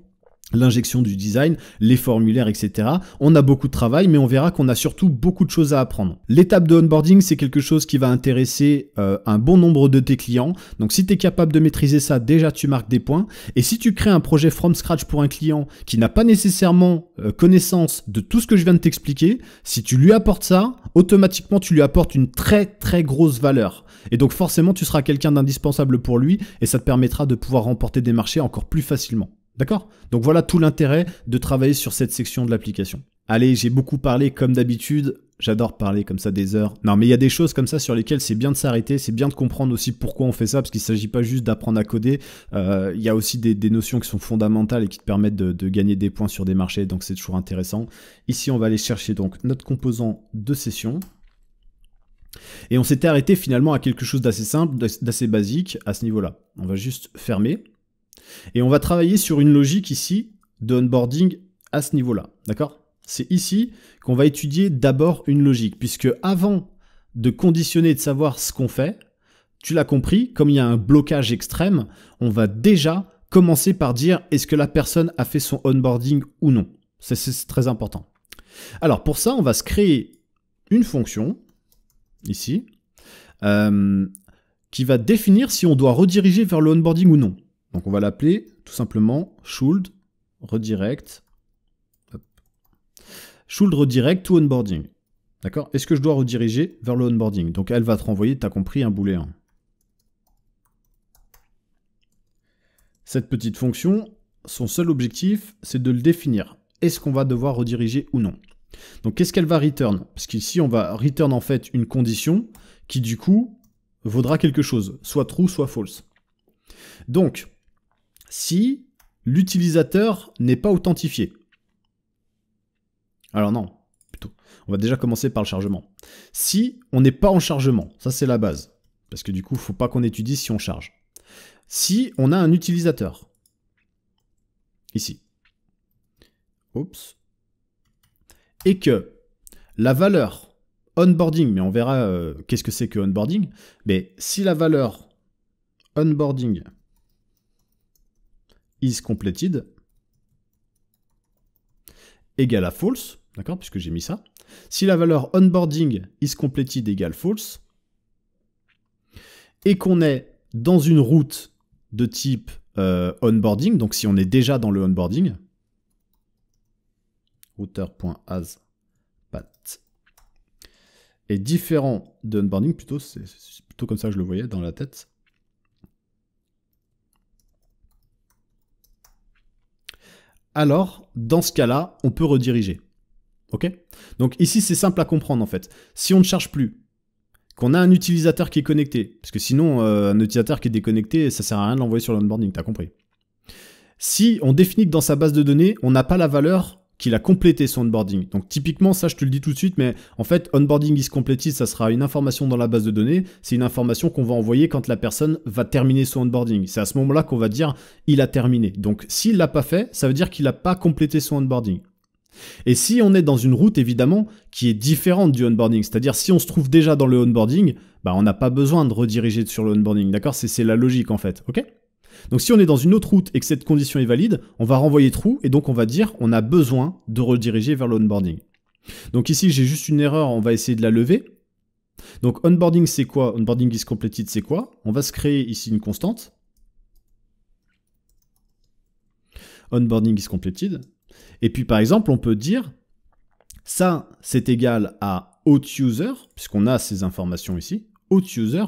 l'injection du design, les formulaires, etc. On a beaucoup de travail, mais on verra qu'on a surtout beaucoup de choses à apprendre. L'étape de onboarding, c'est quelque chose qui va intéresser un bon nombre de tes clients. Donc si tu es capable de maîtriser ça, déjà tu marques des points. Et si tu crées un projet from scratch pour un client qui n'a pas nécessairement connaissance de tout ce que je viens de t'expliquer, si tu lui apportes ça, automatiquement tu lui apportes une très très grosse valeur. Et donc forcément tu seras quelqu'un d'indispensable pour lui et ça te permettra de pouvoir remporter des marchés encore plus facilement. D'accord ? Donc voilà tout l'intérêt de travailler sur cette section de l'application. Allez, j'ai beaucoup parlé comme d'habitude. J'adore parler comme ça des heures. Non, mais il y a des choses comme ça sur lesquelles c'est bien de s'arrêter. C'est bien de comprendre aussi pourquoi on fait ça, parce qu'il ne s'agit pas juste d'apprendre à coder. Il y a aussi des notions qui sont fondamentales et qui te permettent de gagner des points sur des marchés. Donc c'est toujours intéressant. Ici, on va aller chercher donc notre composant de session. Et on s'était arrêté finalement à quelque chose d'assez simple, d'assez basique à ce niveau-là. On va juste fermer. Et on va travailler sur une logique ici de onboarding à ce niveau-là, d'accord ? C'est ici qu'on va étudier d'abord une logique, puisque avant de conditionner et de savoir ce qu'on fait, tu l'as compris, comme il y a un blocage extrême, on va déjà commencer par dire est-ce que la personne a fait son onboarding ou non. C'est très important. Alors pour ça, on va se créer une fonction, ici, qui va définir si on doit rediriger vers le onboarding ou non. Donc on va l'appeler tout simplement should redirect to onboarding. D'accord ? Est-ce que je dois rediriger vers le onboarding ? Donc elle va te renvoyer, tu as compris, un booléen. Cette petite fonction, son seul objectif, c'est de le définir. Est-ce qu'on va devoir rediriger ou non ? Donc qu'est-ce qu'elle va return ? Parce qu'ici on va return en fait une condition qui du coup vaudra quelque chose, soit true, soit false. Donc si l'utilisateur n'est pas authentifié. Alors non, plutôt. On va déjà commencer par le chargement. Si on n'est pas en chargement, ça c'est la base. Parce que du coup, il ne faut pas qu'on étudie si on charge. Si on a un utilisateur, ici, oups, et que la valeur onboarding, mais on verra qu'est-ce que c'est que onboarding, mais si la valeur onboarding is completed égale à false, d'accord, puisque j'ai mis ça. Si la valeur onboarding is completed égale false, et qu'on est dans une route de type onboarding, donc si on est déjà dans le onboarding, router.aspath est différent de onboarding, plutôt, c'est plutôt comme ça que je le voyais dans la tête. Alors, dans ce cas-là, on peut rediriger. Ok ? Donc ici, c'est simple à comprendre en fait. Si on ne charge plus, qu'on a un utilisateur qui est connecté, parce que sinon, un utilisateur qui est déconnecté, ça sert à rien de l'envoyer sur l'onboarding, t'as compris. Si on définit que dans sa base de données, on n'a pas la valeur qu'il a complété son onboarding. Donc typiquement, ça je te le dis tout de suite, mais en fait, onboarding is completed, ça sera une information dans la base de données. C'est une information qu'on va envoyer quand la personne va terminer son onboarding. C'est à ce moment-là qu'on va dire il a terminé. Donc s'il l'a pas fait, ça veut dire qu'il n'a pas complété son onboarding. Et si on est dans une route évidemment qui est différente du onboarding, c'est-à-dire si on se trouve déjà dans le onboarding, bah on n'a pas besoin de rediriger sur le onboarding, d'accord ? C'est la logique en fait, ok ? Donc si on est dans une autre route et que cette condition est valide, on va renvoyer true et donc on va dire on a besoin de rediriger vers l'onboarding. Donc ici j'ai juste une erreur, on va essayer de la lever. Donc onboarding c'est quoi ? Onboarding is completed c'est quoi ? On va se créer ici une constante. Onboarding is completed. Et puis par exemple on peut dire ça c'est égal à authUser, puisqu'on a ces informations ici, authUser.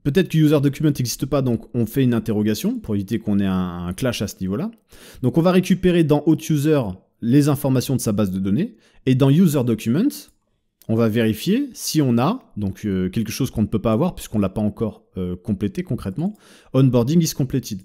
Peut-être que user document n'existe pas, donc on fait une interrogation pour éviter qu'on ait un clash à ce niveau-là. Donc on va récupérer dans authUser les informations de sa base de données, et dans user document, on va vérifier si on a, donc quelque chose qu'on ne peut pas avoir puisqu'on ne l'a pas encore complété concrètement, onboarding is completed.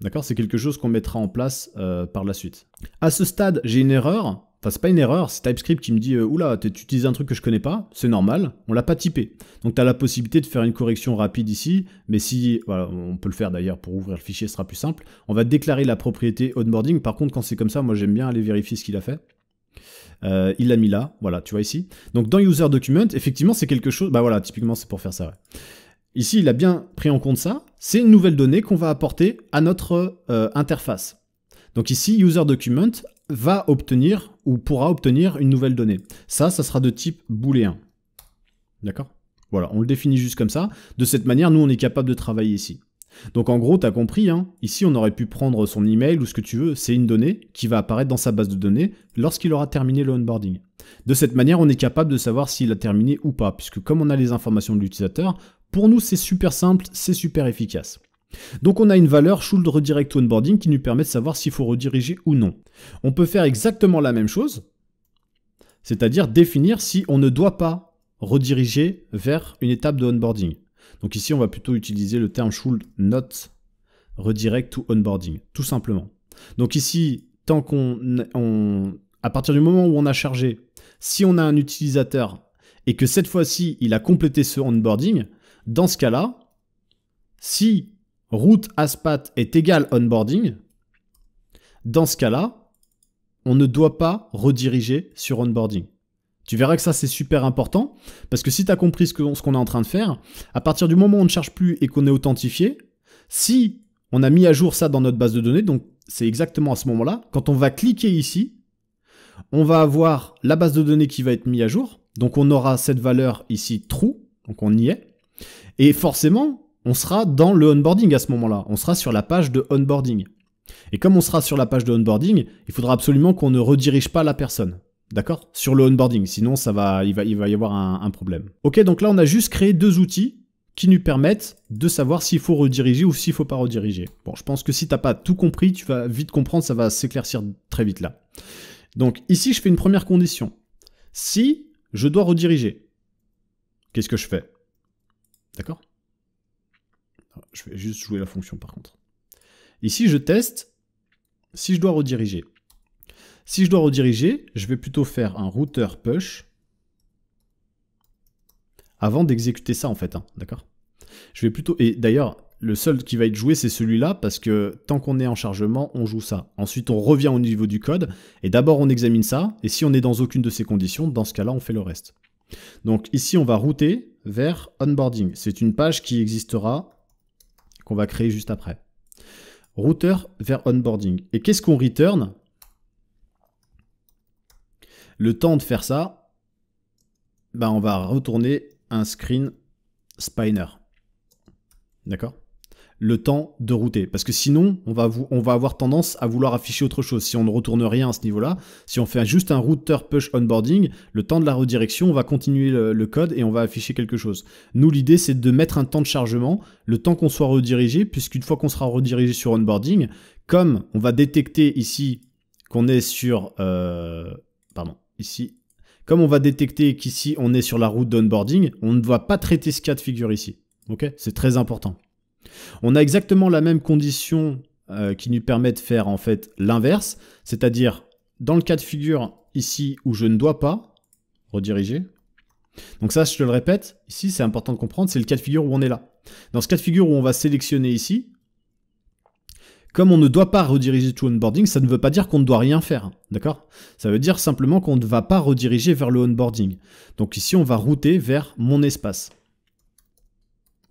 D'accord ? C'est quelque chose qu'on mettra en place par la suite. À ce stade, j'ai une erreur enfin c'est pas une erreur, c'est TypeScript qui me dit oula, tu utilises un truc que je connais pas, c'est normal, on l'a pas typé. Donc tu as la possibilité de faire une correction rapide ici, mais si, voilà, on peut le faire d'ailleurs pour ouvrir le fichier, ce sera plus simple. On va déclarer la propriété onboarding, par contre quand c'est comme ça, moi j'aime bien aller vérifier ce qu'il a fait. Il l'a mis là, voilà, tu vois ici. Donc dans user document, effectivement c'est quelque chose, bah voilà, typiquement c'est pour faire ça, ouais. Ici il a bien pris en compte ça, c'est une nouvelle donnée qu'on va apporter à notre interface. Donc ici user document va obtenir ou pourra obtenir une nouvelle donnée. Ça sera de type booléen. D'accord? Voilà, on le définit juste comme ça. De cette manière, nous, on est capable de travailler ici. Donc en gros, tu as compris, hein, ici, on aurait pu prendre son email ou ce que tu veux. C'est une donnée qui va apparaître dans sa base de données lorsqu'il aura terminé le onboarding. De cette manière, on est capable de savoir s'il a terminé ou pas, puisque comme on a les informations de l'utilisateur, pour nous, c'est super simple, c'est super efficace. Donc on a une valeur should redirect to onboarding qui nous permet de savoir s'il faut rediriger ou non. On peut faire exactement la même chose, c'est-à-dire définir si on ne doit pas rediriger vers une étape de onboarding. Donc ici on va plutôt utiliser le terme should not redirect to onboarding, tout simplement. Donc ici, tant à partir du moment où on a chargé, si on a un utilisateur et que cette fois-ci il a complété ce onboarding, dans ce cas-là, si route aspat est égal onboarding, dans ce cas-là, on ne doit pas rediriger sur onboarding. Tu verras que ça c'est super important, parce que si tu as compris ce qu'on est en train de faire, à partir du moment où on ne cherche plus et qu'on est authentifié, si on a mis à jour ça dans notre base de données, donc c'est exactement à ce moment-là, quand on va cliquer ici, on va avoir la base de données qui va être mise à jour, donc on aura cette valeur ici true, donc on y est, et forcément, on sera dans le onboarding à ce moment-là. On sera sur la page de onboarding. Et comme on sera sur la page de onboarding, il faudra absolument qu'on ne redirige pas la personne. D'accord? Sur le onboarding. Sinon, il va y avoir un problème. Ok, donc là, on a juste créé deux outils qui nous permettent de savoir s'il faut rediriger ou s'il ne faut pas rediriger. Bon, je pense que si tu n'as pas tout compris, tu vas vite comprendre, ça va s'éclaircir très vite là. Donc ici, je fais une première condition. Si je dois rediriger, qu'est-ce que je fais? D'accord? Je vais juste jouer la fonction par contre. Ici, je teste si je dois rediriger. Si je dois rediriger, je vais plutôt faire un routeur push avant d'exécuter ça en fait. Hein, d'accord? Je vais plutôt... Et d'ailleurs, le seul qui va être joué, c'est celui-là parce que tant qu'on est en chargement, on joue ça. Ensuite, on revient au niveau du code et d'abord, on examine ça. Et si on est dans aucune de ces conditions, dans ce cas-là, on fait le reste. Donc ici, on va router vers onboarding. C'est une page qui existera, qu'on va créer juste après. Routeur vers onboarding. Et qu'est-ce qu'on return? Le temps de faire ça, ben on va retourner un screen spinner. D'accord? Le temps de router. Parce que sinon, on va avoir tendance à vouloir afficher autre chose. Si on ne retourne rien à ce niveau-là, si on fait juste un routeur push onboarding, le temps de la redirection, on va continuer le code et on va afficher quelque chose. Nous, l'idée, c'est de mettre un temps de chargement, le temps qu'on soit redirigé, puisqu'une fois qu'on sera redirigé sur onboarding, comme on va détecter ici qu'on est sur... ici. Comme on va détecter qu'ici, on est sur la route d'onboarding, on ne va pas traiter ce cas de figure ici. Ok? C'est très important. On a exactement la même condition qui nous permet de faire en fait l'inverse, c'est-à-dire dans le cas de figure ici où je ne dois pas rediriger. Donc ça, je te le répète, ici c'est important de comprendre, c'est le cas de figure où on est là. Dans ce cas de figure où on va sélectionner ici, comme on ne doit pas rediriger to onboarding, ça ne veut pas dire qu'on ne doit rien faire, d'accord? Ça veut dire simplement qu'on ne va pas rediriger vers le onboarding. Donc ici, on va router vers mon espace.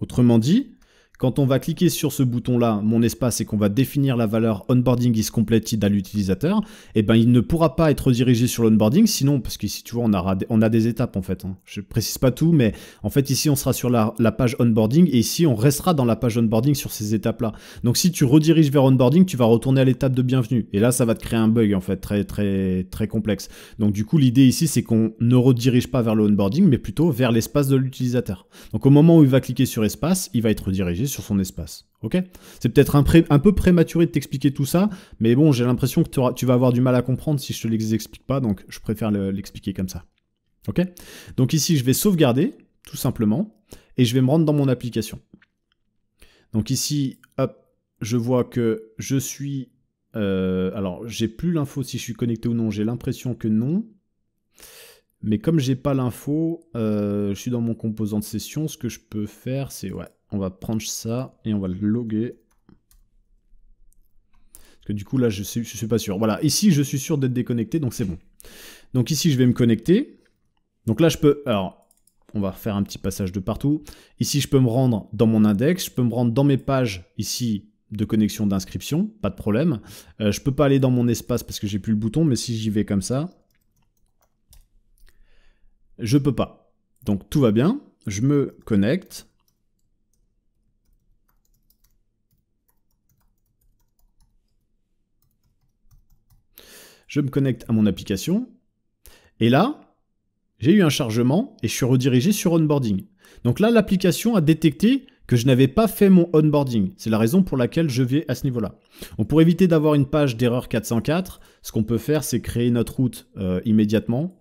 Autrement dit, quand on va cliquer sur ce bouton-là, mon espace, et qu'on va définir la valeur onboarding is completed à l'utilisateur, eh ben, il ne pourra pas être redirigé sur l'onboarding, sinon, parce qu'ici, tu vois, on a des étapes en fait. Hein. Je ne précise pas tout, mais en fait, ici, on sera sur la page onboarding, et ici, on restera dans la page onboarding sur ces étapes-là. Donc, si tu rediriges vers onboarding, tu vas retourner à l'étape de bienvenue. Et là, ça va te créer un bug, en fait, très, très, très complexe. Donc, du coup, l'idée ici, c'est qu'on ne redirige pas vers le onboarding, mais plutôt vers l'espace de l'utilisateur. Donc, au moment où il va cliquer sur espace, il va être redirigé sur son espace. Ok? C'est peut-être un peu prématuré de t'expliquer tout ça, mais bon, j'ai l'impression que tu vas avoir du mal à comprendre si je te l'explique pas, donc je préfère l'expliquer comme ça. Ok? Donc ici, je vais sauvegarder, tout simplement, et je vais me rendre dans mon application. Donc ici, hop, je vois que je suis Alors, j'ai plus l'info si je suis connecté ou non. J'ai l'impression que non. Mais comme j'ai pas l'info, je suis dans mon composant de session. Ce que je peux faire, c'est ouais, on va prendre ça et on va le loguer. Parce que du coup, là, je suis pas sûr. Voilà, ici, je suis sûr d'être déconnecté, donc c'est bon. Donc ici, je vais me connecter. Donc là, je peux... Alors, on va faire un petit passage de partout. Ici, je peux me rendre dans mon index. Je peux me rendre dans mes pages, ici, de connexion d'inscription. Pas de problème. Je peux pas aller dans mon espace parce que j'ai plus le bouton, mais si j'y vais comme ça... Je peux pas. Donc tout va bien. Je me connecte. Je me connecte à mon application. Et là, j'ai eu un chargement et je suis redirigé sur onboarding. Donc là, l'application a détecté que je n'avais pas fait mon onboarding. C'est la raison pour laquelle je vais à ce niveau-là. Donc pour éviter d'avoir une page d'erreur 404, ce qu'on peut faire, c'est créer notre route immédiatement.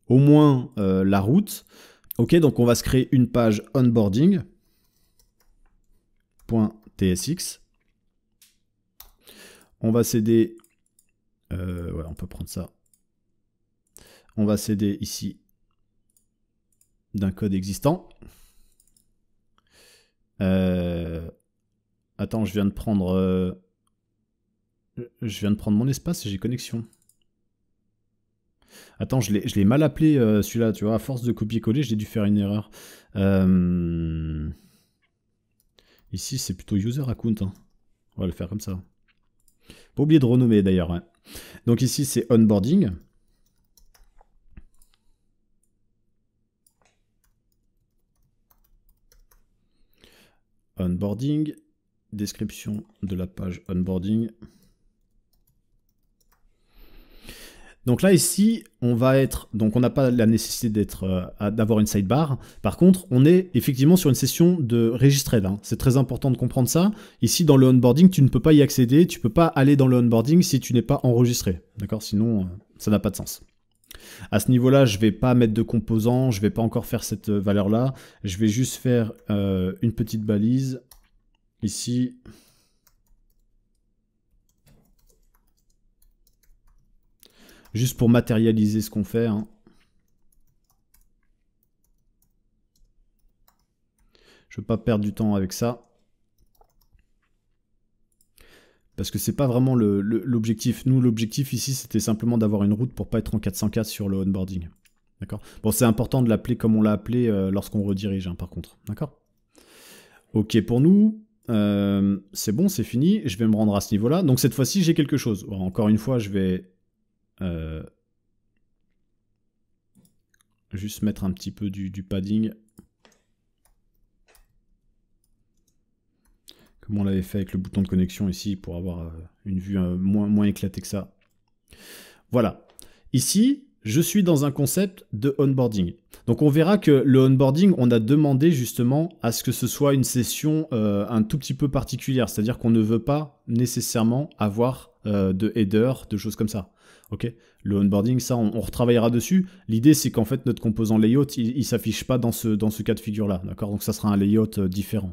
Au moins la route. Ok, donc on va se créer une page onboarding.tsx. On va céder... ouais, on peut prendre ça. On va céder ici d'un code existant. Attends, je viens de prendre mon espace et j'ai connexion. Attends, je l'ai mal appelé celui-là, tu vois, à force de copier-coller, j'ai dû faire une erreur. Ici, c'est plutôt user account. Hein. On va le faire comme ça. Pas oublier de renommer d'ailleurs. Ouais. Donc ici, c'est onboarding. Onboarding. Description de la page onboarding. Donc là, ici, on va être... Donc on n'a pas la nécessité d'avoir une sidebar. Par contre, on est effectivement sur une session de registered. Hein. C'est très important de comprendre ça. Ici, dans le onboarding, tu ne peux pas y accéder. Tu ne peux pas aller dans le onboarding si tu n'es pas enregistré. D'accord? Sinon, ça n'a pas de sens. À ce niveau-là, je ne vais pas mettre de composants. Je ne vais pas encore faire cette valeur-là. Je vais juste faire une petite balise. Ici... Juste pour matérialiser ce qu'on fait. Hein. Je ne veux pas perdre du temps avec ça. Parce que c'est pas vraiment l'objectif. Nous, l'objectif ici, c'était simplement d'avoir une route pour pas être en 404 sur le onboarding. D'accord? Bon, c'est important de l'appeler comme on l'a appelé lorsqu'on redirige, hein, par contre. D'accord? Ok pour nous. C'est bon, c'est fini. Je vais me rendre à ce niveau-là. Donc cette fois-ci, j'ai quelque chose. Bon, encore une fois, je vais... juste mettre un petit peu du padding. Comme on l'avait fait avec le bouton de connexion ici pour avoir une vue moins éclatée que ça. Voilà. Ici, je suis dans un concept de onboarding. Donc on verra que le onboarding, on a demandé justement à ce que ce soit une session un tout petit peu particulière. C'est-à-dire qu'on ne veut pas nécessairement avoir de header, de choses comme ça. Okay, le onboarding, ça, on retravaillera dessus. L'idée, c'est qu'en fait, notre composant layout, il ne s'affiche pas dans ce cas de figure-là. D'accord? Donc ça sera un layout différent.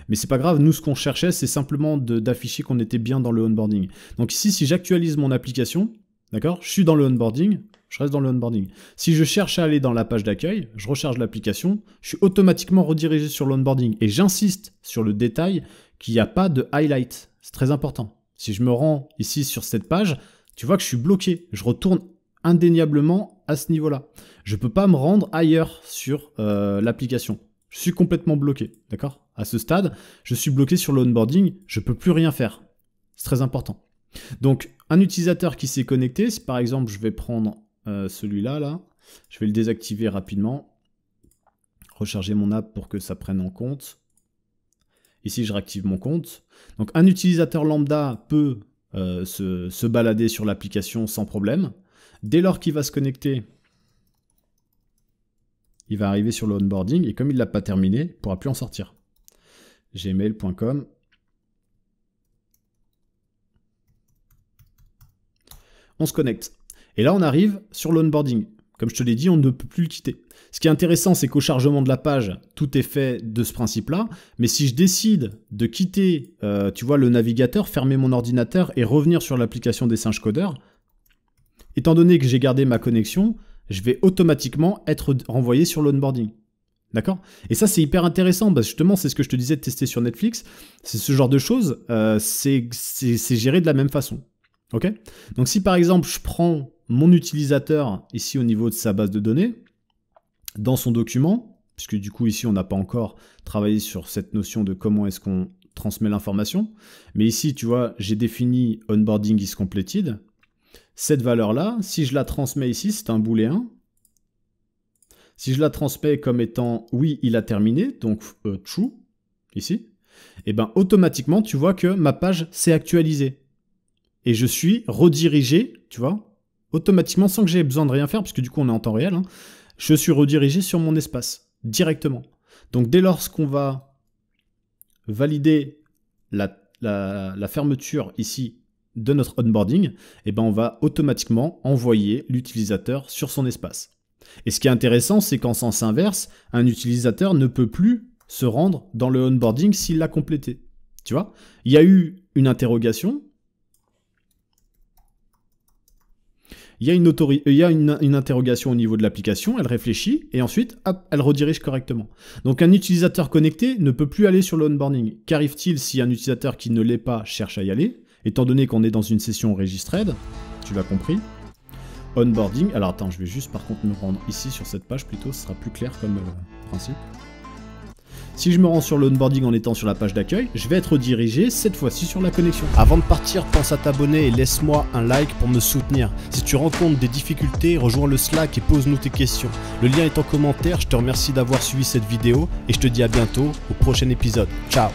Mais c'est pas grave, nous, ce qu'on cherchait, c'est simplement d'afficher qu'on était bien dans le onboarding. Donc ici, si j'actualise mon application, d'accord, je suis dans le onboarding, je reste dans le onboarding. Si je cherche à aller dans la page d'accueil, je recharge l'application, je suis automatiquement redirigé sur l'onboarding. Et j'insiste sur le détail qu'il n'y a pas de highlight. C'est très important. Si je me rends ici sur cette page, tu vois que je suis bloqué. Je retourne indéniablement à ce niveau-là. Je ne peux pas me rendre ailleurs sur l'application. Je suis complètement bloqué, d'accord? À ce stade, je suis bloqué sur l'onboarding, je ne peux plus rien faire. C'est très important. Donc, un utilisateur qui s'est connecté, si par exemple, je vais prendre celui-là, là, je vais le désactiver rapidement, recharger mon app pour que ça prenne en compte. Ici, je réactive mon compte. Donc, un utilisateur lambda peut se balader sur l'application sans problème. Dès lors qu'il va se connecter, il va arriver sur le onboarding et comme il ne l'a pas terminé, il ne pourra plus en sortir. gmail.com. On se connecte. Et là, on arrive sur l'onboarding. Comme je te l'ai dit, on ne peut plus le quitter. Ce qui est intéressant, c'est qu'au chargement de la page, tout est fait de ce principe-là. Mais si je décide de quitter, tu vois, le navigateur, fermer mon ordinateur et revenir sur l'application des singes codeurs, étant donné que j'ai gardé ma connexion, je vais automatiquement être renvoyé sur l'onboarding. D'accord? Et ça, c'est hyper intéressant, parce que justement, c'est ce que je te disais de tester sur Netflix. C'est ce genre de choses, c'est géré de la même façon. Ok? Donc si par exemple, je prends mon utilisateur ici au niveau de sa base de données, dans son document, puisque du coup ici, on n'a pas encore travaillé sur cette notion de comment est-ce qu'on transmet l'information, mais ici, tu vois, j'ai défini onboarding is completed. Cette valeur-là, si je la transmets ici, c'est un booléen. Si je la transmets comme étant oui, il a terminé, donc true, ici, et bien automatiquement, tu vois que ma page s'est actualisée. Et je suis redirigé, tu vois, automatiquement, sans que j'ai besoin de rien faire, puisque du coup, on est en temps réel, hein, je suis redirigé sur mon espace, directement. Donc, dès lors qu'on va valider la fermeture ici de notre onboarding, et ben on va automatiquement envoyer l'utilisateur sur son espace. Et ce qui est intéressant, c'est qu'en sens inverse, un utilisateur ne peut plus se rendre dans le onboarding s'il l'a complété. Tu vois? Il y a eu une interrogation, il y a une interrogation au niveau de l'application, elle réfléchit, et ensuite, hop, elle redirige correctement. Donc un utilisateur connecté ne peut plus aller sur le onboarding. Qu'arrive-t-il si un utilisateur qui ne l'est pas cherche à y aller? Étant donné qu'on est dans une session registered, tu l'as compris. Onboarding, alors attends, je vais juste par contre me rendre ici sur cette page plutôt, ce sera plus clair comme principe. Si je me rends sur l'onboarding en étant sur la page d'accueil, je vais être redirigé cette fois-ci sur la connexion. Avant de partir, pense à t'abonner et laisse-moi un like pour me soutenir. Si tu rencontres des difficultés, rejoins le Slack et pose-nous tes questions. Le lien est en commentaire, je te remercie d'avoir suivi cette vidéo et je te dis à bientôt au prochain épisode. Ciao!